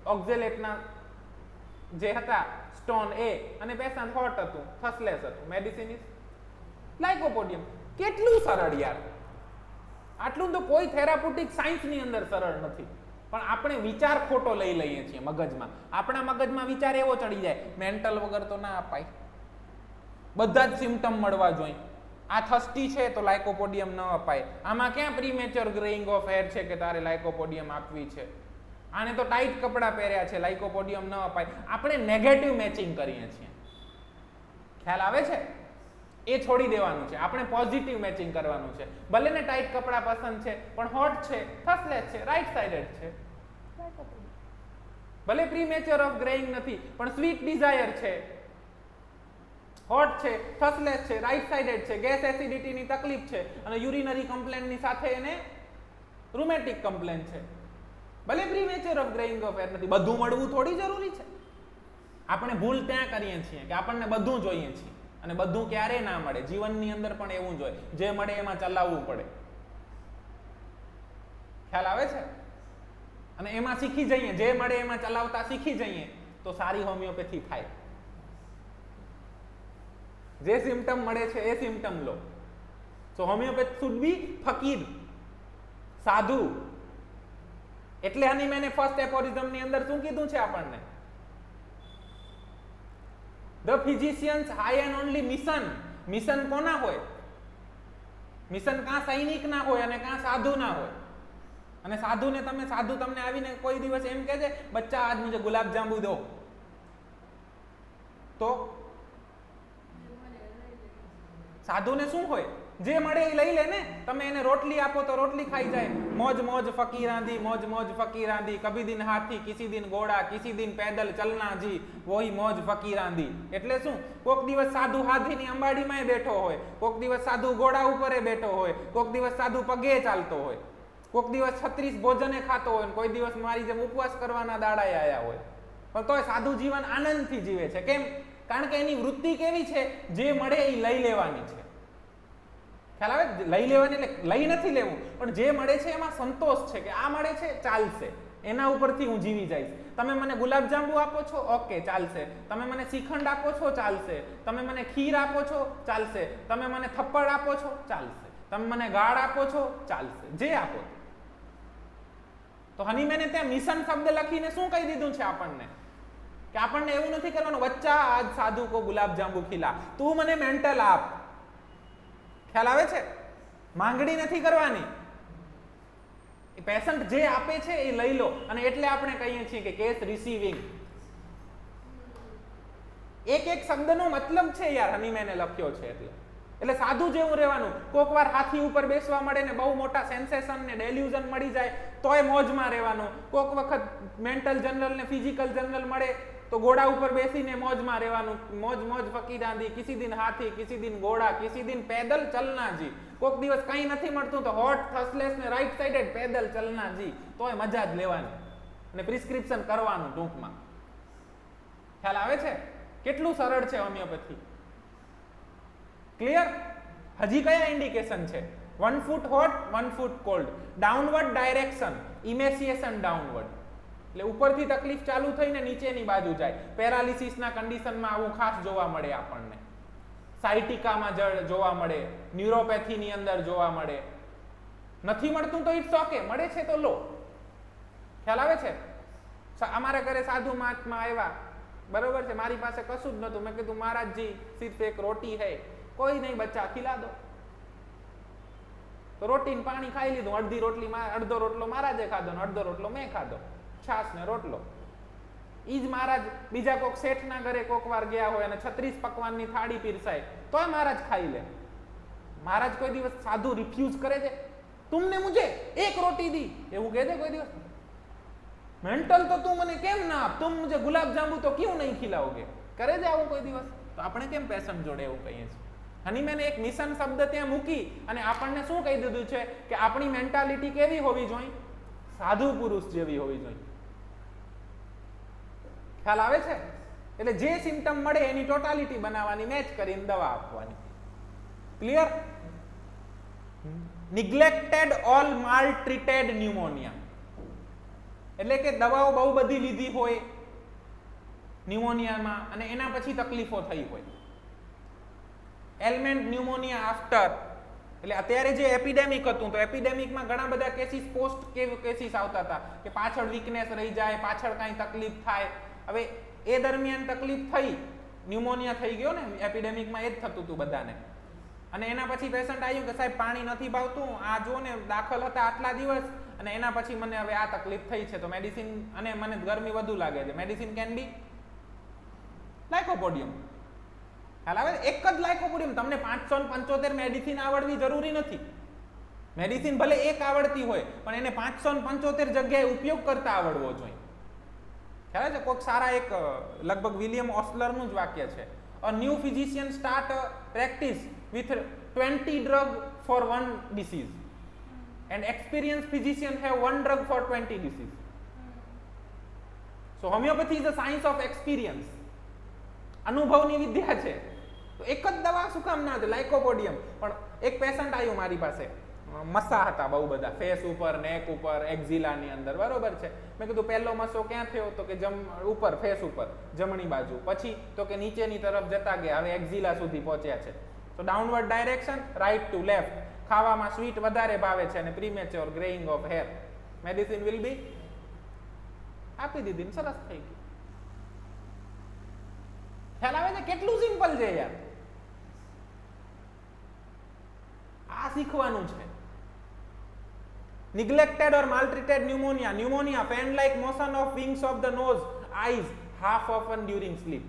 ઓક્ઝેલેટના જે હતા સ્ટોન એ, અને પેશન્ટ હોટ હતું, થસલેસ હતું. Medicine is lycopodium. કેટલું સરળ યાર! આટલું તો કોઈ થેરાપ્યુટિક સાયન્સની અંદર સરળ નથી. પણ આપણે વિચાર ખોટો લઈ લઈએ છીએ મગજમાં. આપણા મગજમાં વિચાર એવો ચડી જાય, મેન્ટલ વગર તો ના અપાય, બધા જ સિમ્ટમ મળવા જોઈએ. આ થસ્ટી છે તો લાઇકોપોડિયમ ન અપાય. આમાં ક્યાં પ્રીમેચ્યોર ગ્રેઇંગ ઓફ હેર છે કે તારે લાઇકોપોડિયમ આપવી છે? આને તો ટાઈટ કપડાં પહેર્યા છે, લાઇકોપોડિયમ ન અપાય. આપણે નેગેટિવ મેચિંગ કરીએ છીએ. ખ્યાલ આવે છે? એ છોડી દેવાનું છે. આપણે પોઝિટિવ મેચિંગ કરવાનું છે. ભલે ને ટાઈટ કપડાં પસંદ છે પણ હોટ છે, થર્સલેસ છે, રાઈટ સાઇડેડ છે. ભલે પ્રીમેચ્યોર ઓફ ગ્રેઇંગ નથી પણ સ્વીટ ડિઝાયર છે, હોટ છે, થર્સલેસ છે, રાઈટ સાઇડેડ છે, ગેસ એસિડિટીની તકલીફ છે અને યુરિનરી કમ્પ્લેન્ટની સાથે એને રૂમેટિક કમ્પ્લેન્ટ છે. ભલે પ્રીમેચ્યોર ઓફ ગ્રેઇંગ ઓફ એર નથી. બધું મળવું થોડી જરૂરી છે. આપણે ભૂલ ત્યાં કરીએ છીએ કે આપણને બધું જોઈએ છીએ અને બધું ક્યારેય ના મળે. જીવનની અંદર પણ એવું જ હોય, જે મળે એમાં ચલાવવું પડે. ખ્યાલ આવે છે? અને એમાં શીખી જઈએ, જે મળે એમાં ચલાવતા શીખી જઈએ તો સારી હોમિયોપેથી થાય. જે સિમ્ટમ મળે છે એ સિમ્ટમ લો. સો હોમિયોપેથ શુડ બી ફકીર, સાધુ. એટલે હનીમેને ફર્સ્ટ એફોરિઝમ ની અંદર શું કીધું છે આપણને? The physicians high and only mission. Mission કોના હોય? મિશન કાં સૈનિક ના હોય અને કાં સાધુ ના હોય. અને સાધુને સાધુ તમને આવીને કોઈ દિવસ એમ કહે છે બચ્ચા આજ મુझे ગુલાબ જાંબુ દો, તો સાધુને શું હોય? જે મળે એ લઈ લે ને. તમે એને રોટલી આપો તો રોટલી ખાઈ જાય. મોજ મોજ ફકીર આંધી, મોજ મોજ ફકીર આંધી, કભી દિન હાથી કિસી દિન ઘોડા, કિસી દિન પેદલ ચલના જી, વહી મોજ ફકીર આંધી. એટલે શું? કોક દિવસ સાધુ હાથીની અંબાડીમાં બેઠો હોય, કોક દિવસ સાધુ ઘોડા ઉપર બેઠો હોય, કોક દિવસ સાધુ પગે ચાલતો હોય, કોક દિવસ 36 ભોજને ખાતો હોય, કોઈ દિવસ મારી જેમ ઉપવાસ કરવાના દાડાએ આયા હોય, પણ તોય સાધુ જીવન આનંદથી જીવે છે. કેમ? કારણ કે એની વૃત્તિ કેવી છે? જે મળે એ લઈ લેવાની છે. ખ્યાલ આવે? લઈ લેવાની એટલે લઈ નથી લેવું, પણ જે મળે છે એમાં સંતોષ છે કે આ મળે છે, ચાલશે, એના ઉપરથી હું જીવી જઈશ. તમે મને ગુલાબજાંબુ આપો છો, ઓકે, ચાલશે. તમે મને શ્રીખંડ આપો છો, ચાલશે. તમે મને ખીર આપો છો, ચાલશે. તમે મને થપ્પડ આપો છો, ચાલશે. તમે મને ગાળ આપો છો, ચાલશે. જે આપો. તો હનીમેને ત્યાં મિશન શબ્દ લખીને શું કહી દીધું છે આપણને? કે આપણને એવું નથી કરવાનું બચ્ચા આજ સાધુ કો ગુલાબ જાંબુ ખીલા, તું મને મેન્ટલ આપ. ખ્યાલ આવે છે? માંગણી નથી કરવાની. પેશન્ટ જે આપે છે એ લઈ લો. અને એટલે આપણે કહીએ છીએ કે કેસ રિસીવિંગ. એક એક શબ્દનો મતલબ છે યાર, હનીમેને લખ્યો છે એટલે સાધુ જેવું રહેવાનું. કોક વાર હાથી ઉપર બેસવા મળે ને બહુ મોટા સેન્સેશન ને ડેલ્યુઝન મળી જાય તોય મોજમાં રહેવાનું. કોક વખત મેન્ટલ જનરલ ને ફિઝિકલ જનરલ મળે તો ઘોડા ઉપર બેસીને મોજમાં રહેવાનું. મોજ મોજ ફકીર આંધી, કિસી દિન હાથી, કિસી દિન ઘોડા, કિસી દિન પેદલ ચલના જી. કોક દિવસ કંઈ નથી મળતું તો હોટ, થર્સલેસ ને રાઈટ સાઇડેડ પેદલ ચલના જી, તોય મજા જ લેવાની અને પ્રિસ્ક્રિપ્શન કરવાનું ટૂંકમાં. ખ્યાલ આવે છે? કેટલું સરળ છે હોમિયોપેથી. ક્લિયર? હજી કયા ઇન્ડિકેશન છે? 1 ફૂટ હોટ, 1 ફૂટ કોલ્ડ, ડાઉનવર્ડ ડાયરેક્શન, ઇમેસિએશન ડાઉનવર્ડ. એટલે ઉપરથી તકલીફ ચાલુ થઈને નીચેની બાજુ જાય. પેરાલિસિસના કન્ડિશનમાં આવું ખાસ જોવા મળે આપણને. સાયટિકામાં જોવા મળે, ન્યુરોપેથીની અંદર જોવા મળે. નથી મળતું તો ઇટ્સ ઓકે, મળે છે તો લો. ખ્યાલ આવે છે? અમારા ઘરે સાધુ મહાત્મા આવ્યા, બરોબર છે, મારી પાસે કશું જ નતું. મેં કીધું મહારાજજી સિર્ફ એક રોટી હૈ, કોઈ નહીં બચ્ચા ખિલા દો. તો રોટી ને પાણી ખાઈ લીધું. અડધો રોટલો મહારાજે ખાધો ને અડધો રોટલો મેં ખાધો. છાસ ને રોટલો. ઈ જ મહારાજ બીજા કોક શેઠના ઘરે કોક વાર ગયા હોય અને 36 પકવાનની થાળી પીરસાય તોય મહારાજ ખાઈ લે. મહારાજ કોઈ દિવસ સાધુ રિફ્યુઝ કરે છે? તુમને મુझे એક રોટી દી એવું કહે છે કોઈ દિવસ? મેન્ટલ તો તું મને કેમ ના આપ, તુમ મુझे ગુલાબ જાંબુ તો ક્यों નહીં ખિલાઓગે? કરે છે આવું કોઈ દિવસ? તો આપણે કેમ પેશન્ટ જોડે એવું કહીએ છીએ? હનીમેને એક મિશન શબ્દ ત્યાં મૂકી અને આપણને શું કહી દીધું છે કે આપણી મેન્ટાલિટી કેવી હોવી જોઈએ? સાધુ પુરુષ જેવી હોવી જોઈએ. ખ્યાલ આવે છે? એટલે જે સિમ્ટમ મળે એની ટોટાલિટી બનાવવાની, મેચ કરીને દવા આપવાની. ક્લિયર? નિગ્લેક્ટેડ ઓલ માલ ટ્રીટેડ ન્યુમોનિયા. એટલે કે દવાઓ બહુ બધી લીધી હોય ન્યુમોનિયામાં અને એના પછી તકલીફો થઈ હોય. એલમેન્ટ ન્યુમોનિયા આફ્ટર, એટલે અત્યારે જે એપિડેમિક હતું તો એપિડેમિકમાં ઘણા બધા કેસીસ પોસ્ટ કેસીસ આવતા હતા કે પાછળ વીકનેસ રહી જાય, પાછળ કાંઈ તકલીફ થાય. હવે એ દરમિયાન તકલીફ થઈ, ન્યુમોનિયા થઈ ગયો ને એપિડેમિકમાં, એ જ થતું હતું બધાને. અને એના પછી પેશન્ટ આવ્યું કે સાહેબ પાણી નથી ભાવતું, આ જો ને દાખલ હતા આટલા દિવસ અને એના પછી મને હવે આ તકલીફ થઈ છે તો મેડિસિન, અને મને ગરમી વધુ લાગે છે, મેડિસિન કેન બી લાઇકોપોડિયમ. ખ્યાલ આવે? એક જ લાઇકોપોડિયમ, તમને 575 મેડિસિન આવડવી જરૂરી નથી. મેડિસિન ભલે એક આવડતી હોય પણ એને 575 જગ્યાએ ઉપયોગ કરતા આવડવો જોઈએ. ખ્યાલ છે? કોઈક સારા એક લગભગ વિલિયમ ઓસ્લરનું જ વાક્ય છે, a new physician start practice with 20 drug for 1 disease and experienced physician have 1 drug for 20 disease. So homeopathy is the science of experience. અનુભવની વિદ્યા છે. તો એક જ દવા શું કામ ના હતી? લાઇકોપોડિયમ. પણ એક પેશન્ટ આવ્યું મારી પાસે, મસા હતા બહુ બધા, ફેસ ઉપર, નેક ઉપર, એક્ઝિલાની અંદર, બરોબર છે. મેં કીધું પહેલો મસો ક્યાં થયો? તો કે ઉપર, ફેસ ઉપર, જમણી બાજુ. પછી તો કે નીચેની તરફ જતા ગયા, હવે એક્ઝિલા સુધી પહોંચ્યા છે. તો downward direction, right to left. ખાવામાં સ્વીટ વધારે ભાવે છે અને premature greying of hair. Medicine will be આપી દીધી ને સરસ થઈ ગયું. ખ્યાલ આવે છે? કેટલું સિમ્પલ છે યાર. આ શીખવાનું છે. neglected or maltreated pneumonia, pneumonia, fan like motion of wings of the nose, eyes, half open during sleep.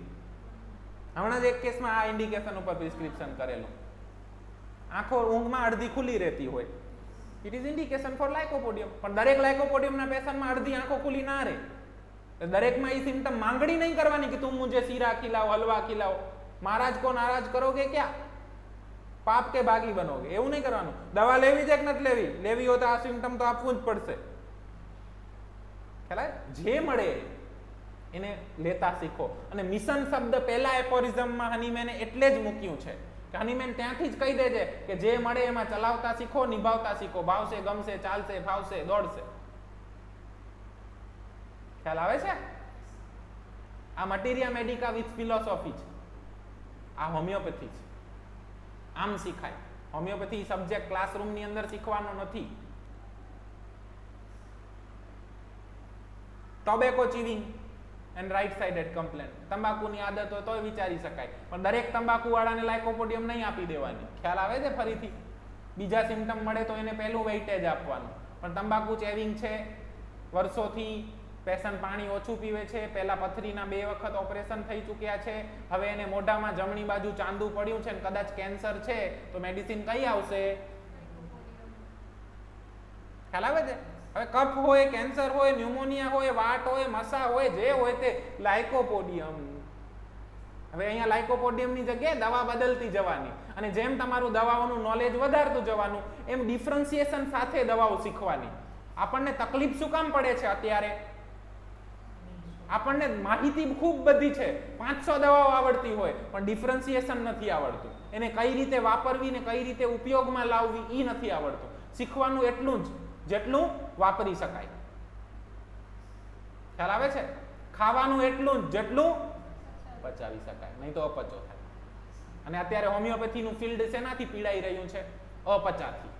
હમણાં જ એક કેસમાં આ ઇન્ડિકેશન ઉપર પ્રિસ્ક્રિપ્શન કરેલું. આંખો ઊંઘમાં અડધી ખુલ્લી રહેતી હોય, ઇટ ઇઝ ઇન્ડિકેશન ફોર લાઇકોપોડિયમ. પણ દરેક લાઇકોપોડિયમના પેશન્ટમાં અડધી આંખો ખુલ્લી ના રહે. દરેકમાં એ સિમ્ટમ માંગણી નહીં કરવાની કે તું મુझे શીરા ખિલાઓ, હલવા ખિલાઓ. મહારાજ કો નારાજ કરોગે ક્યાં? પાપ કે ભાગી બનોગે. એવું નહીં કરવાનું. દવા લેવી છે કે નથી લેવી? લેવી હોય તો આ સિમ્ટમ તો આપવું જ પડશે. ખ્યાલ? જે મળે એને લેતા શીખો. અને મિશન શબ્દ પહેલા એફોરિઝમમાં હનીમેને એટલે જ મૂક્યું છે કે હનીમેન ત્યાંથી જ કહી દે છે કે જે મળે એમાં ચલાવતા શીખો, નિભાવતા શીખો. ભાવશે, ગમશે, ચાલશે, ફાવશે, દોડશે. ખ્યાલ આવે છે? આ મટીરિયા મેડિકા વિથ ફિલોસોફી છે. આ હોમિયોપેથી છે. આમ શીખાય. હોમિયોપેથી સબ્જેક્ટ ક્લાસરૂમની અંદર શીખવાનો નથી. Tobacco chewing and right sided complain. તંબાકુની આદત હોય તોય વિચારી શકાય, પણ દરેક તંબાકુ વાળાને લાઇકોપોડિયમ નહીં આપી દેવાની. ખ્યાલ આવે છે? ફરીથી બીજા સિમ્ટમ મળે તો એને પહેલું વેઇટેજ આપવાનું. પણ તંબાકુ ચેવિંગ છે, વર્ષોથી પેશન્ટ પાણી ઓછું પીવે છે, પહેલા પથરીના 2 વખત ઓપરેશન થઈ ચૂક્યા છે, હવે એને મોઢામાં જમણી બાજુ ચાંદુ પડ્યું છે અને કદાચ કેન્સર છે, તો મેડિસિન કઈ આવશે? ખ્યાલ આવે છે? હવે કફ હોય, કેન્સર હોય, ન્યુમોનિયા હોય, વાટ હોય, મસા હોય, જે હોય તે લાઇકોપોડિયમ. હવે અહીંયા લાઇકોપોડિયમની જગ્યાએ દવા બદલતી જવાની, અને જેમ તમારું દવાઓનું નોલેજ વધારતું જવાનું એમ ડિફરન્સિએશન સાથે દવાઓ શીખવાની. આપણને તકલીફ શું કામ પડે છે અત્યારે? આપણને માહિતી ખૂબ બધી છે, 500 દવાઓ આવડતી હોય પણ ડિફરન્સિએશન નથી આવડતું. એને કઈ રીતે વાપરવી ને કઈ રીતે ઉપયોગમાં લાવવી એ નથી આવડતું. શીખવાનું એટલું જ જેટલું વાપરી શકાય. ખ્યાલ આવે છે? ખાવાનું એટલું જ જેટલું પચાવી શકાય, નહીં તો અપચો થાય. અને અત્યારે હોમિયોપેથીનું ફિલ્ડ શેનાથી પીડાઈ રહ્યું છે? અપચાથી.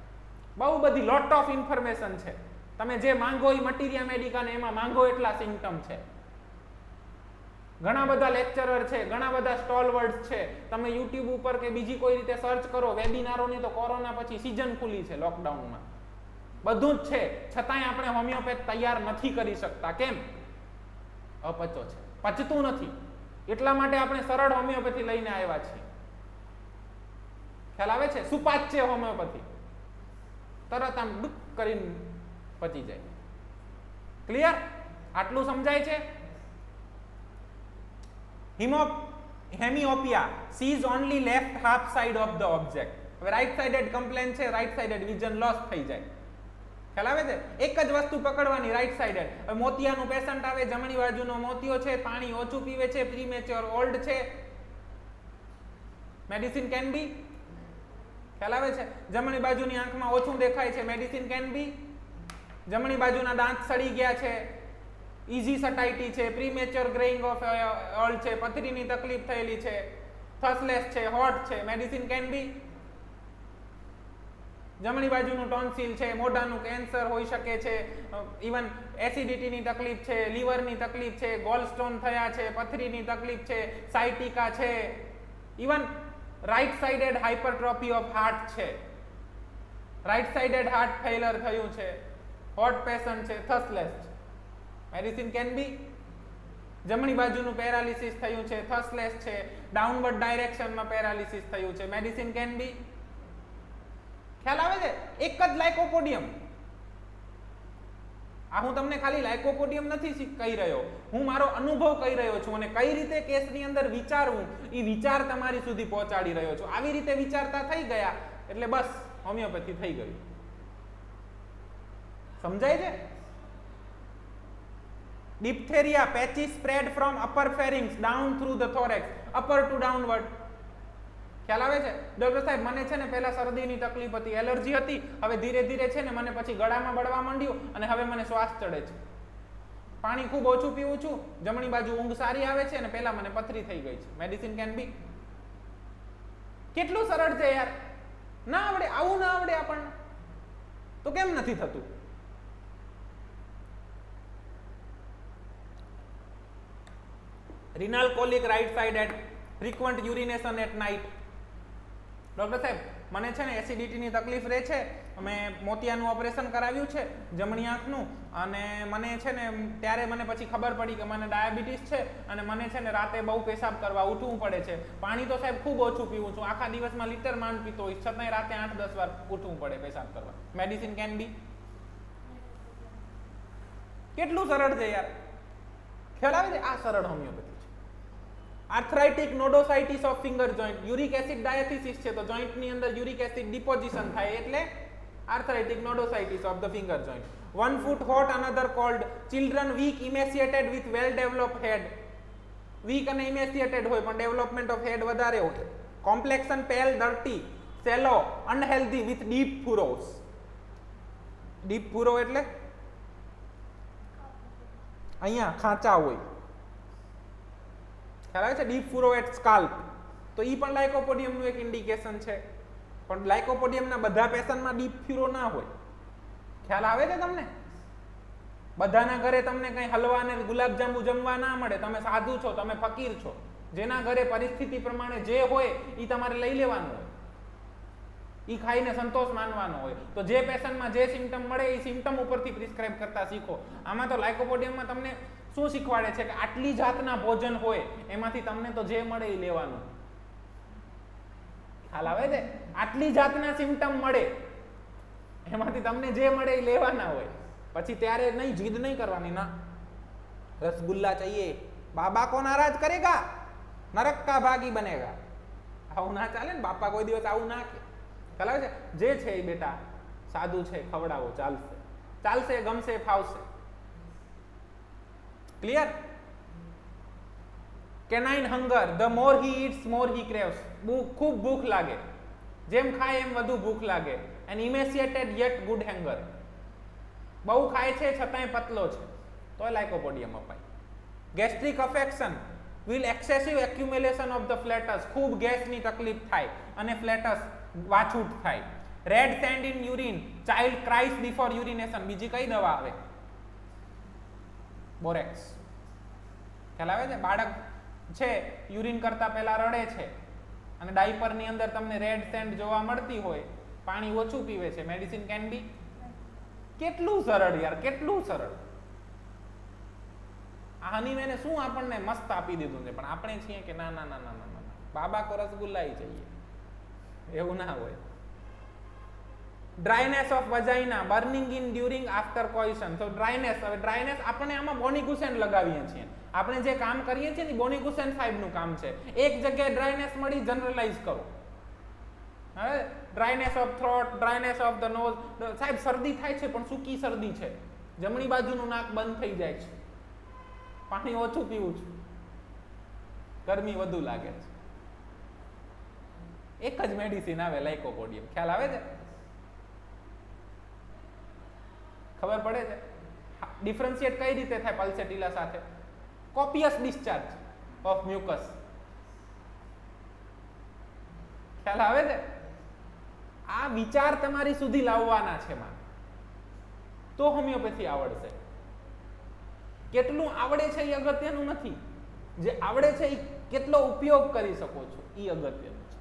બહુ બધી લોટ ઓફ ઇન્ફોર્મેશન છે. તમે જે માંગો એ મટીરિયા મેડિકા ને એમાં માંગો એટલા સિમ્ટમ છે. ઘણા બધા લેક્ચરર છે, ઘણા બધા સ્ટોલવર્ડ્સ છે. તમે યુટ્યુબ ઉપર કે બીજી કોઈ રીતે સર્ચ કરો, વેબિનારોની તો કોરોના પછી સિઝન ખુલી છે, લોકડાઉનમાં બધું જ છે. છતાંય આપણે હોમિયોપેથ તૈયાર નથી કરી શકતા. કેમ? અપચો છે, પચતું નથી. એટલા માટે આપણે સરળ હોમિયોપેથી લઈને આવ્યા છીએ. ખ્યાલ આવે છે? સુપાચ્ય છે હોમિયોપેથી, તરત આમ ડુક કરીને પચી જાય. ક્લિયર? આટલું સમજાય છે? હેમિઓપિયા sees only left half side of the object. હવે રાઈટ સાઇડેડ કમ્પ્લેન છે, રાઈટ સાઇડેડ વિઝન લોસ થઈ જાય. ખ્યાલ આવે છે? એક જ વસ્તુ પકડવાની, રાઈટ સાઇડેડ. હવે મોતિયાનું પેશન્ટ આવે, જમણી બાજુનો મોતિયો છે, પાણી ઓછું પીવે છે, પ્રીમેચ્યોર ઓલ્ડ છે, મેડિસિન કેન બી. ખ્યાલ આવે છે? જમણી બાજુની આંખમાં ઓછું દેખાય છે, મેડિસિન કેન બી. જમણી બાજુના દાંત સડી ગયા છે, ઇઝી સટાઇટી છે, પ્રીમેચ્યોર ગ્રેઇંગ ઓફ ઓલ્ડ છે, પથરીની તકલીફ થયેલી છે, થસલેસ છે, હોટ છે, મેડિસિન કેન બી. જમણી બાજુનું ટોન્સિલ છે, મોઢાનું કેન્સર હોઈ શકે છે, ઇવન એસિડિટીની તકલીફ છે, લીવરની તકલીફ છે, ગોલસ્ટોન થયા છે, પથરીની તકલીફ છે, સાયટિકા છે, even right sided hypertrophy of heart છે, રાઈટ સાઇડેડ હાર્ટ ફેલર થયું છે, હોટ પેશન્ટ છે, થસલેસ છે, મેડિસિન કેન બી. જમણી બાજુનું પેરાલિસિસ થયું છે, થસલેસ છે, ડાઉનવર્ડ ડાયરેક્શનમાં પેરાલિસિસ થયું છે, મેડિસિન કેન બી. ખ્યાલ આવે છે? એક જ લાઇકોપોડિયમ. આ હું તમને ખાલી લાઇકોપોડિયમ નથી કહી રહ્યો, હું મારો અનુભવ કહી રહ્યો છું અને કઈ રીતે કેસની અંદર વિચારવું એ વિચાર તમારી સુધી પહોંચાડી રહ્યો છું. આવી રીતે વિચારતા થઈ ગયા એટલે બસ હોમિયોપેથી થઈ ગયું. સમજાય છે? diphtheria patches spread from upper pharynx down through the thorax, upper to downward. ખ્યાલ આવે છે? ડોક્ટર સાહેબ મને છે ને પહેલા શરદીની તકલીફ હતી, એલર્જી હતી, હવે ધીરે ધીરે છે ને મને પછી ગળામાં બળવા માંડ્યું અને હવે મને શ્વાસ ચડે છે, પાણી ખૂબ ઓછું પીવું છું, જમણી બાજુ ઊંઘ સારી આવે છે અને પહેલા મને પથરી થઈ ગઈ છે. Medicine can be. કેટલું સરળ છે યાર. ના આવડે, આવું ના આવડે આપણને તો કેમ નથી થતું? renal colic right side at frequent urination at night. Doctor સાહેબ મને છે ને એસિડિટીની તકલીફ રહે છે, મેં મોતિયાનું ઓપરેશન કરાવ્યું છે જમણી આંખનું, અને મને છે ને ત્યારે મને પછી ખબર પડી કે મને ડાયાબિટીસ છે અને મને છે ને રાતે બહુ પેશાબ કરવા ઉઠવું પડે છે. પાણી તો સાહેબ ખૂબ ઓછું પીવું છું, આખા દિવસમાં લીટર માંડ પીતો હોય, છતાંય રાતે 8-10 વાર ઉઠવું પડે પેશાબ કરવા. Medicine can be. કેટલું સરળ છે યાર. ખ્યાલ આવે છે? આ સરળ homeopathy. Arthritic nodositis of finger joint, uric acid diathesis છે તો જોઈન્ટની અંદર યુરિક એસિડ ડિપોઝિશન થાય એટલે arthritic nodositis of the finger joint. 1 foot hot another cold, children weak emaciated with well developed head. Weak અને ઇમેસિએટેડ હોય પણ development of હેડ વધારે હોય. Complexion pale dirty sallow unhealthy with deep furrows. Deep furrow એટલે અહીંયા ખાંચા હોય. ખ્યાલ આવે છે? ડીપ ફુરો એટ સ્કાલ્પ, તો એ પણ લાઇકોપોડિયમનું એક ઇન્ડિકેશન છે. પણ લાઇકોપોડિયમના બધા પેશન્ટમાં ડીપ ફ્યુરો ના હોય. ખ્યાલ આવે છે તમને? બધાના ઘરે તમને કંઈ હલવા અને ગુલાબજાંબુ જમવા ના મળે. તમે સાધુ છો, તમે ફકીર છો, જેના ઘરે પરિસ્થિતિ પ્રમાણે જે હોય એ તમારે લઈ લેવાનું હોય, એ ખાઈને સંતોષ માનવાનો હોય. તો જે પેશન્ટમાં જે સિમ્ટમ મળે એ સિમ્ટમ ઉપરથી પ્રિસ્ક્રાઇબ કરતા શીખો. આમાં તો લાઇકોપોડિયમમાં તમને શું શીખવાડે છે કે આટલી જાતના ભોજન હોય એમાંથી તમને તો જે મળે એ લેવાનું. ખ્યાલ આવે છે? આટલી જાતના સિમ્ટમ મળે એમાંથી તમને જે મળે એ લેવાના હોય. પછી ત્યારે નહીં, જીદ નહીં કરવાની, ના રસગુલ્લા ચાહીએ, બાબા કો નારાજ કરેગા, નરક કા ભાગી બનેગા. આવું ના ચાલે ને. બાપા કોઈ દિવસ આવું ના કે. ખ્યાલ આવે છે? જે છે એ બેટા સાદું છે, ખવડાવો, ચાલશે, ચાલશે, ગમશે, ફાવશે. Clear? Canine hunger, the more he eats more he craves. ખૂબ ભૂખ લાગે, જેમ ખાય એમ વધુ ભૂખ લાગે. And emaciated yet good hunger. બહુ ખાય છે છતાંય પતલો છે તો લાઇકોપોડિયમ અપાય. Gastric affection will excessive accumulation of the flatus. ખૂબ ગેસની તકલીફ થાય અને ફ્લેટસ વાછૂટ થાય. Red sand in urine, child cries before urination. બીજી કઈ દવા આવે? બોરેક્સ. ખ્યાલ આવે છે? બાળક છે યુરિન કરતા પહેલા રડે છે અને ડાયપરની અંદર તમને રેડ સેન્ડ જોવા મળતી હોય, પાણી ઓછું પીવે છે. Medicine can be. કેટલું સરળ યાર, કેટલું સરળ. આ હનીમેને શું આપણને મસ્ત આપી દીધું છે, પણ આપણે છીએ કે ના ના ના ના ના ના, બાબા કો રસગુલ્લા ही चाहिए. એવું ના હોય. Dryness of vagina, burning in during after coition. તો ડ્રાયનેસ, હવે ડ્રાયનેસ આપણે આમાં બોનીકુસેન લગાવીએ છીએ. આપણે જે કામ કરીએ છીએ ને બોનીકુસેન સાહેબનું કામ છે. એક જગ્યાએ ડ્રાયનેસ મળી જનરલાઇઝ કરો. હવે dryness of throat, dryness of the nose. સાહેબ શરદી થાય છે પણ સૂકી શરદી છે, જમણી બાજુનું નાક બંધ થઈ જાય છે, પાણી ઓછું પીવું છું, ગરમી વધુ લાગે છે. એક જ મેડિસિન આવે, લાઇકોપોડિયમ. ખ્યાલ આવે છે? ખબર પડે છે? ડિફરન્શિએટ કઈ રીતે થાય પલ્સેટિલા સાથે? કોપિયસ ડિસ્ચાર્જ ઓફ મ્યુકસ. ખ્યાલ આવે છે? આ વિચાર તમારી સુધી લાવવાના છે માં, તો હોમિયોપેથી આવડશે. કેટલું આવડે છે એ અગત્યનું નથી, જે આવડે છે એ કેટલો ઉપયોગ કરી શકો છો એ અગત્યનું છે.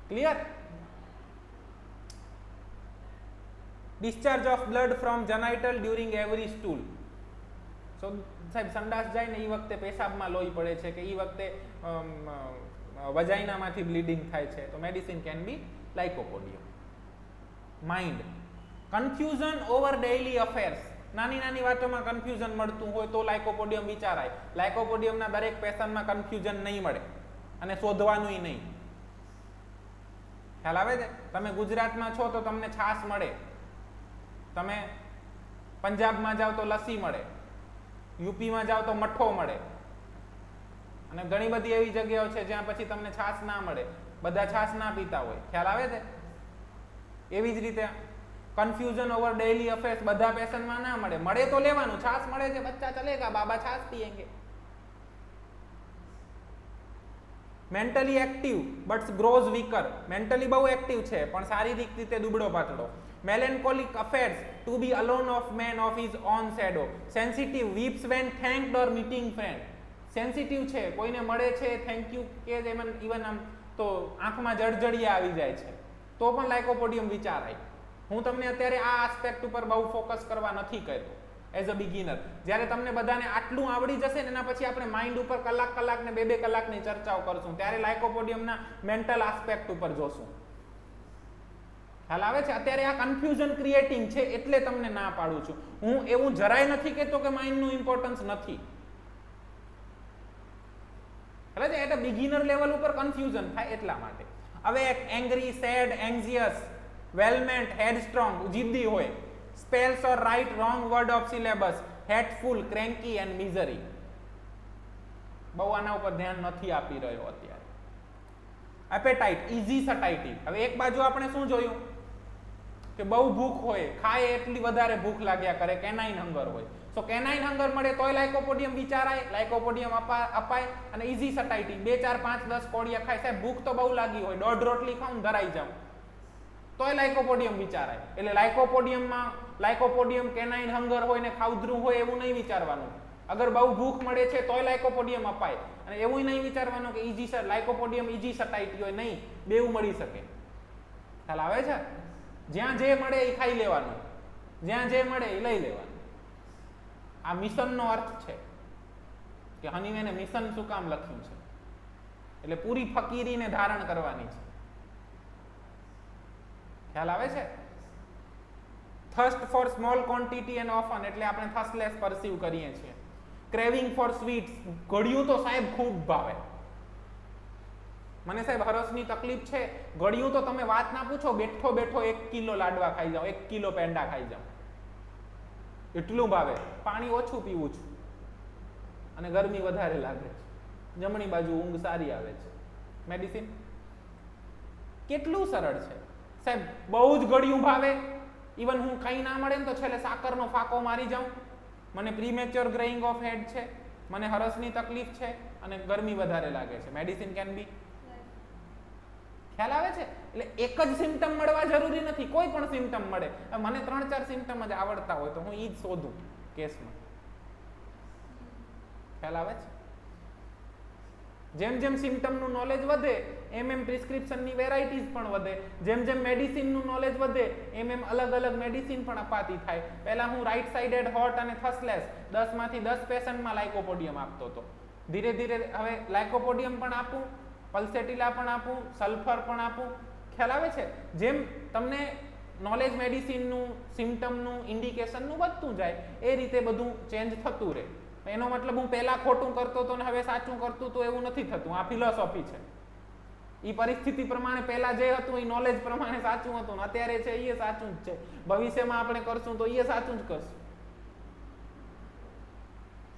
Clear? discharge of blood from genital during every stool. સો સાહેબ સંડાસ જાય ને એ વખતે પેશાબમાં લોહી પડે છે કે એ વખતે વજાઇનામાંથી બ્લીડિંગ થાય છે, તો medicine can be lycopodium. Mind, confusion over daily affairs, નાની નાની વાતોમાં કન્ફ્યુઝન મળતું હોય તો લાઇકોપોડિયમ વિચારાય. લાઇકોપોડિયમના દરેક પેશન્ટમાં કન્ફ્યુઝન નહીં મળે અને શોધવાનુંય નહીં. ખ્યાલ આવે છે? તમે ગુજરાતમાં છો તો તમને છાશ મળે, તમે પંજાબમાં જાઓ તો લસ્સી મળે, યુપીમાં જાઓ તો મઠ્ઠો મળે, અને ઘણી બધી એવી જગ્યાઓ છે જ્યાં પછી તમને છાશ ના મળે, બધા છાશ ના પીતા હોય. ખ્યાલ આવે છે? એવી જ રીતે કન્ફ્યુઝન ઓવર ડેઇલી અફેર્સ બધા પેશન્ટમાં ના મળે. મળે તો લેવાનું, છાશ મળે છે બચ્ચા ચલેગા, બાબા છાશ પીએંગે. Mentally active but grows weaker, mentally બહુ એક્ટિવ છે પણ શારીરિક રીતે દુબળો પાતળો. Melancholic affairs, to be alone of man of his own shadow. Sensitive, weeps when thanked or meeting friend. Sensitive છે, કોઈને મળે છે થેન્ક યુ કે ઇવન આમ તો આંખમાં જળજળિયા આવી જાય છે, તો પણ લાઇકોપોડિયમ વિચારાય. હું તમને અત્યારે આ આસ્પેક્ટ ઉપર બહુ ફોકસ કરવા નથી કહેતો એઝ અ બિગિનર. જ્યારે તમને બધાને આટલું આવડી જશે ને એના પછી આપણે માઇન્ડ ઉપર કલાક ને બે કલાકની ચર્ચાઓ કરશું, ત્યારે લાઇકોપોડિયમના મેન્ટલ આસ્પેક્ટ ઉપર જોશું. ખ્યાલ આવે છે? અત્યારે આ કન્ફ્યુઝન ક્રિએટિંગ છે એટલે તમને ના પાડું છું. હું એવું જરાય નથી કહેતો કે માઇન્ડનું ઇમ્પોર્ટન્સ નથી. એટલે છે એટલે બિગિનર લેવલ ઉપર કન્ફ્યુઝન થાય એટલા માટે. હવે એક એંગ્રી, સેડ, એન્ઝિયસ, વેલમેન્ટ, હેડસ્ટ્રોંગ, જિદ્દી હોય. Spells or write wrong word of syllabus, hateful, cranky and misery. બહુ આના ઉપર ધ્યાન નથી આપી રહ્યો અત્યારે. Appetite, easy satiety. હવે એક બાજુ આપણે શું જોયું કે બહુ ભૂખ હોય, ખાય એટલી વધારે ભૂખ લાગ્યા કરે, કેનાઇન હંગર હોય. સો કેનાઇન હંગર મળે તોય લાઇકોપોડિયમ વિચારાય, લાઇકોપોડિયમ અપાય. અને ઇઝી સટાઇટી, 2, 4, 5, 10 કોડિયા ખાય. સાહેબ ભૂખ તો બહુ લાગી હોય, 1.5 રોટલી ખાઉં ધરાઈ જાઉં, તોય લાઇકોપોડિયમ વિચારાય. એટલે લાઇકોપોડિયમ કેનાઇન હંગર હોય ને ખાઉધરું હોય એવું નહીં વિચારવાનું. અગર બહુ ભૂખ મળે છે તોય લાઇકોપોડિયમ અપાય, અને એવું નહીં વિચારવાનું કે લાઇકોપોડિયમ ઇઝી સટાઇટી હોય. નહીં, બેવું મળી શકે. ખ્યાલ આવે છે? જ્યાં જે મળે એ ખાઈ લેવાનું, જ્યાં જે મળે એ લઈ લેવાનું. આ મિશનનો અર્થ છે કે હનીમેને મિશન શું કામ લખ્યું છે, એટલે પૂરી ફકીરીને ધારણ કરવાની છે. ખ્યાલ આવે છે? Thirst for small quantity and often, એટલે આપણે થર્સ્ટલેસ પરસીવ કરીએ છીએ. ક્રેવિંગ ફોર સ્વીટ્સ, ગળ્યું તો સાહેબ ખૂબ ભાવે મને. સાહેબ હરસની તકલીફ છે, ગળ્યું તો તમે વાત ના પૂછો, બેઠો 1 કિલો લાડવા ખાઈ જાઉં, 1 કિલો પેંડા ખાઈ જાઉં, એટલું ભાવે. પાણી ઓછું પીવું છું અને ગરમી વધારે લાગે છે, જમણી બાજુ ઊંઘ સારી આવે છે. મેડિસિન કેટલું સરળ છે સાહેબ. બહુ જ ગળ્યું ભાવે, ઇવન હું કંઈ ના મળે ને તો છેલ્લે સાકરનો ફાંકો મારી જાઉં. મને પ્રીમેચ્યોર ગ્રેઇંગ ઓફ હેડ છે, મને હરસની તકલીફ છે અને ગરમી વધારે લાગે છે. મેડિસિન કેન બી. ખ્યાલ આવે છે? એટલે એક જ સિમ્ટમ મળવા જરૂરી નથી, કોઈ પણ સિમ્ટમ મળે. મને 3-4 સિમ્ટમ જ આવડતા હોય તો હું ઈ જ શોધું કેસમાં. ખ્યાલ આવે છે? જેમ જેમ સિમ્ટમનું નોલેજ વધે એમ પ્રિસ્ક્રિપ્શનની વેરાયટીઝ પણ વધે. જેમ મેડિસિનનું નોલેજ વધે એમ અલગ મેડિસિન પણ અપાતી થાય. પહેલા હું રાઇટ સાઇડેડ હોટ અને થર્સ્ટલેસ 10 માંથી 10 પેશન્ટમાં લાઇકોપોડિયમ આપતો હતો. ધીરે ધીરે હવે લાઇકોપોડિયમ પણ આપું, પલ્સેટિલા પણ આપું, સલ્ફર પણ આપું. ખ્યાલ આવે છે? જેમ તમને નોલેજ મેડિસિનનું, સિમ્ટમનું, ઇન્ડિકેશનનું વધતું જાય એ રીતે બધું ચેન્જ થતું રહે. એનો મતલબ હું પહેલા ખોટું કરતો હતો ને હવે સાચું કરતું તો એવું નથી થતું. આ ફિલોસોફી છે. એ પરિસ્થિતિ પ્રમાણે પહેલા જે હતું એ નોલેજ પ્રમાણે સાચું હતું, અત્યારે છે એ સાચું જ છે. ભવિષ્યમાં આપણે કરશું તો એ સાચું જ કરશું.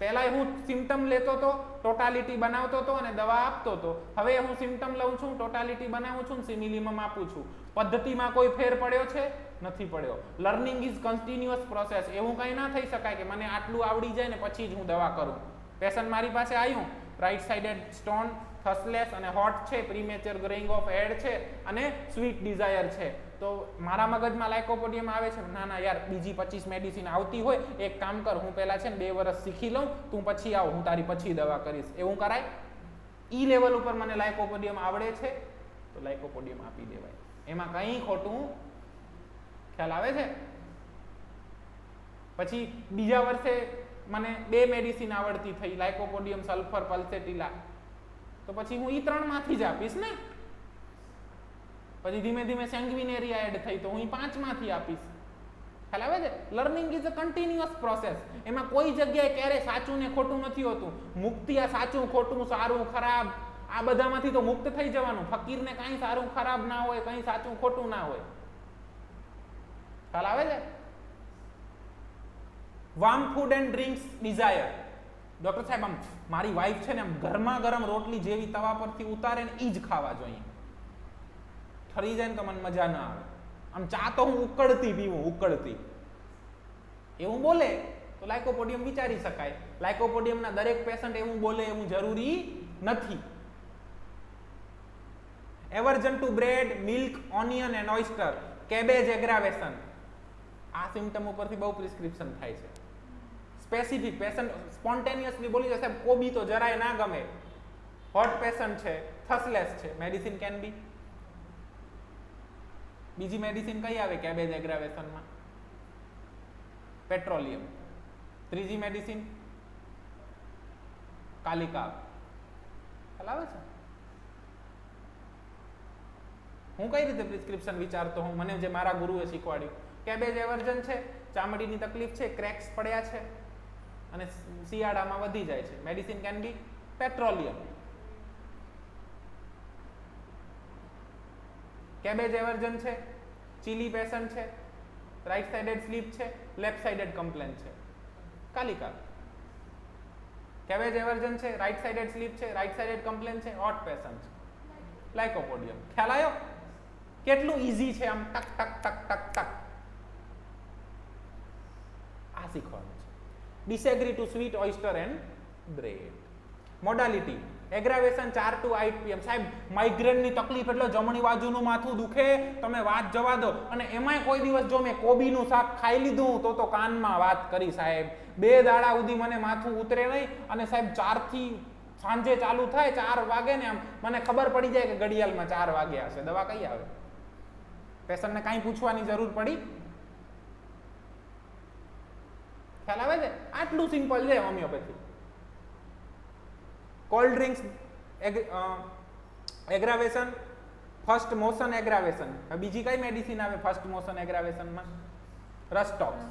પહેલા હું સિમ્ટમ લેતો હતો, ટોટાલિટી બનાવતો હતો અને દવા આપતો હતો. હવે હું સિમ્ટમ લઉં છું, ટોટાલિટી બનાવું છું, સિમિલિમમ આપું છું. પદ્ધતિમાં કોઈ ફેર પડ્યો છે? નથી પડ્યો. Learning is continuous process. એવું કંઈ ના થઈ શકાય કે મને આટલું આવડી જાય ને પછી જ હું દવા કરું. પેશન્ટ મારી પાસે આવ્યું, રાઇટ સાઇડેડ સ્ટોન, થર્સ્ટલેસ અને હોટ છે, પ્રીમેચ્યોર ગ્રેઇંગ ઓફ હેડ છે અને સ્વીટ ડિઝાયર છે, તો મારા મગજમાં લાઇકોપોડિયમ આવે છે. ના યાર, બીજી 25 મેડિસિન આવતી હોય, એક કામ કર, હું પહેલા છે ને 2 વર્ષ શીખી લઉં, તું પછી આવ, હું તારી પછી દવા કરીશ. એવું કરાય? ઈ લેવલ ઉપર મને લાઇકોપોડિયમ આવડે છે તો લાઇકોપોડિયમ આપી દેવાય. એમાં કંઈ ખોટું. ખ્યાલ આવે છે? પછી બીજા વર્ષે મને 2 મેડિસિન આવડતી થઈ, લાઇકોપોડિયમ, સલ્ફર, પલ્સેટિલા, તો પછી હું ઈ 3 માંથી જ આપીશ ને. પછી ધીમે ધીમે સેંગ્વિનેરિયા એડ થઈ તો હું ઈ 5 માંથી આપીશ. ખ્યાલ આવે છે? Learning is a continuous process. એમાં કોઈ જગ્યાએ ક્યારે સાચું ને ખોટું નથી હોતું. મુક્તિ આ સાચું ખોટું સારું ખરાબ આ બધામાંથી તો મુક્ત થઈ જવાનું. ફકીરને કાંઈ સારું ખરાબ ના હોય, કંઈ સાચું ખોટું ના હોય. ખ્યાલ આવે છે? Warm food and drinks desire. Doctor સાહેબ, આમ મારી વાઈફ છે ને આમ ગરમા ગરમ રોટલી જેવી તવા પરથી ઉતારે ને ઈ જ ખાવા જોઈએ. ઠરી જાય ને તો મને મજા ના આવે. આમ ચા તો હું ઉકળતી પીવું, ઉકળતી. એવું બોલે તો લાઇકોપોડિયમ વિચારી શકાય. લાઇકોપોડિયમના દરેક પેશન્ટ એવું બોલે એવું જરૂરી નથી. Aversion to bread, milk, onion and oyster, cabbage aggravation. આ સિમ્ટમ ઉપરથી બહુ પ્રિસ્ક્રિપ્શન થાય છે. સ્પેસિફિક પેશન્ટ સ્પોન્ટેનિયસલી બોલી જશે કોબી તો જરાય ના ગમે, હોટ પેશન્ટ છે, થસલેસ છે, મેડિસિન કેન બી. બીજી મેડિસિન કઈ આવે કેબેજ એગ્રાવેશનમાં? પેટ્રોલિયમ. ત્રીજી મેડિસિન કાલિકા. ખ્યાલ આવે છે? હું કઈ રીતે પ્રિસ્ક્રિપ્શન વિચારતો હું, મને જે મારા ગુરુએ શીખવાડ્યું. કેબેજ એવર્જન છે, ચામડીની તકલીફ છે, ક્રેક્સ પડ્યા છે અને શિયાળામાં વધી જાય છે. Medicine can be petroleum. Cabbage aversion છે, ચીલી પેશન્ટ છે, રાઈટ સાઇડેડ સ્લીપ છે, લેફ્ટ સાઇડેડ કમ્પ્લેન છે, કાલિકા. કેબેજ એવર્જન છે, રાઈટ સાઇડેડ સ્લીપ છે, રાઈટ સાઇડેડ કમ્પ્લેન છે, હોટ પેશન્ટ છે, લાઇકોપોડિયમ. ખ્યાલ આવ્યો? કેટલું ઈઝી છે, આમ ટક ટક ટક ટક ટક. આ શીખવાનું છે. Disagree to sweet, oyster and bread. Modality aggravation 4 to 8 pm. સાહેબ માઇગ્રેનની તકલીફ એટલે જમણી બાજુનું માથું દુખે, તમે વાત જવા દો. અને એમાંય કોઈ દિવસ જો મેં કોબીનું શાક ખાઈ લીધું તો કાનમાં વાત કરી સાહેબ. 2 દાડા સુધી મને માથું ઉતરે નહીં અને સાહેબ 4 થી સાંજે ચાલુ થાય, 4 વાગે ને આમ મને ખબર પડી જાય કે ઘડિયાળમાં 4 વાગ્યા હશે. દવા કઈ આવે? પેશન્ટને કાંઈ પૂછવાની જરૂર પડી? ખ્યાલ આવે છે? આટલું સિમ્પલ છે homeopathy. Cold drinks aggravation, first motion aggravation. બીજી કઈ મેડિસિન આવે ફર્સ્ટ મોશન એગ્રાવેશનમાં? રસ્ટોક્સ.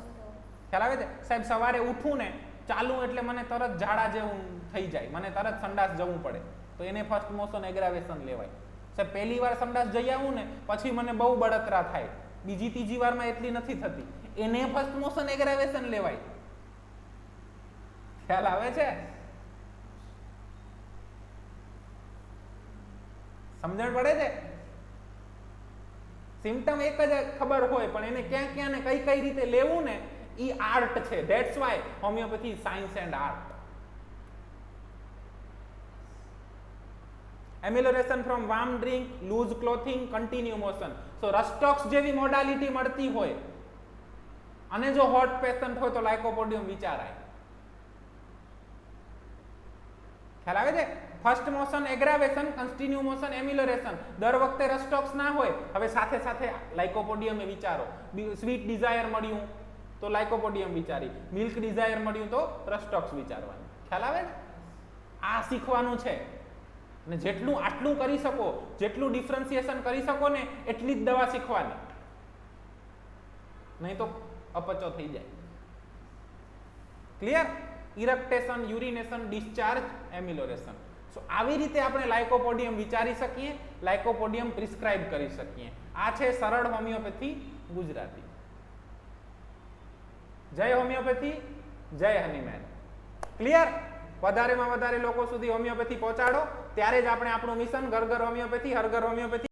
ખ્યાલ આવે છે? સાહેબ સવારે ઉઠું ને ચાલુ એટલે મને તરત ઝાડા જેવું થઈ જાય, મને તરત સંડાસ જવું પડે, તો એને ફર્સ્ટ મોશન એગ્રાવેશન લેવાય. સાહેબ પહેલી વાર સંડાસ જઈ આવું ને પછી મને બહુ બળતરા થાય, બીજી ત્રીજી વારમાં એટલી નથી થતી, એને ફર્સ્ટ મોશન એગ્રાવેશન લેવાય. ખ્યાલ આવે છે? સમજણ પડે છે? સિમ્ટમ એક જ ખબર હોય પણ એને ક્યાં ક્યાં ને કઈ કઈ રીતે લેવું ને ઈ આર્ટ છે. That's why homeopathy science and art. Amelioration from warm drink, loose clothing, continue motion. So rhus tox જેવી મોડાલિટી મળતી હોય અને જો હોટ પેશન્ટ હોય તો લાઇકોપોડિયમ વિચારાય. ખ્યાલ આવે છે? First motion aggravation, continue motion amelioration. દર વખતે રસ્ટોક્સ ના હોય, હવે સાથે સાથે લાઇકોપોડિયમ વિચારો. સ્વીટ ડિઝાયર મળ્યું તો લાઇકોપોડિયમ વિચારી, મિલ્ક ડિઝાયર મળ્યું તો રસ્ટોક્સ વિચારવાનું. ખ્યાલ આવે છે? આ શીખવાનું છે. અને જેટલું આટલું કરી શકો, જેટલું ડિફરન્સિએશન કરી શકો ને એટલી જ દવા શીખવાની, નહીં તો અપચો થઈ જાય. Clear? Eructation, urination, discharge, amelioration. So આવી રીતે આપણે લાઇકોપોડિયમ વિચારી શકીએ, લાઇકોપોડિયમ પ્રિસ્ક્રાઇબ કરી શકીએ. આ છે સરળ હોમિયોપેથી ગુજરાતી. જય હોમિયોપેથી, જય હનીમેન. ક્લિયર? વધારેમાં વધારે લોકો સુધી હોમિયોપેથી પહોંચાડો, ત્યારે જ આપણે આપણું મિશન ઘર ઘર હોમિયોપેથી, હર ઘર હોમિયોપેથી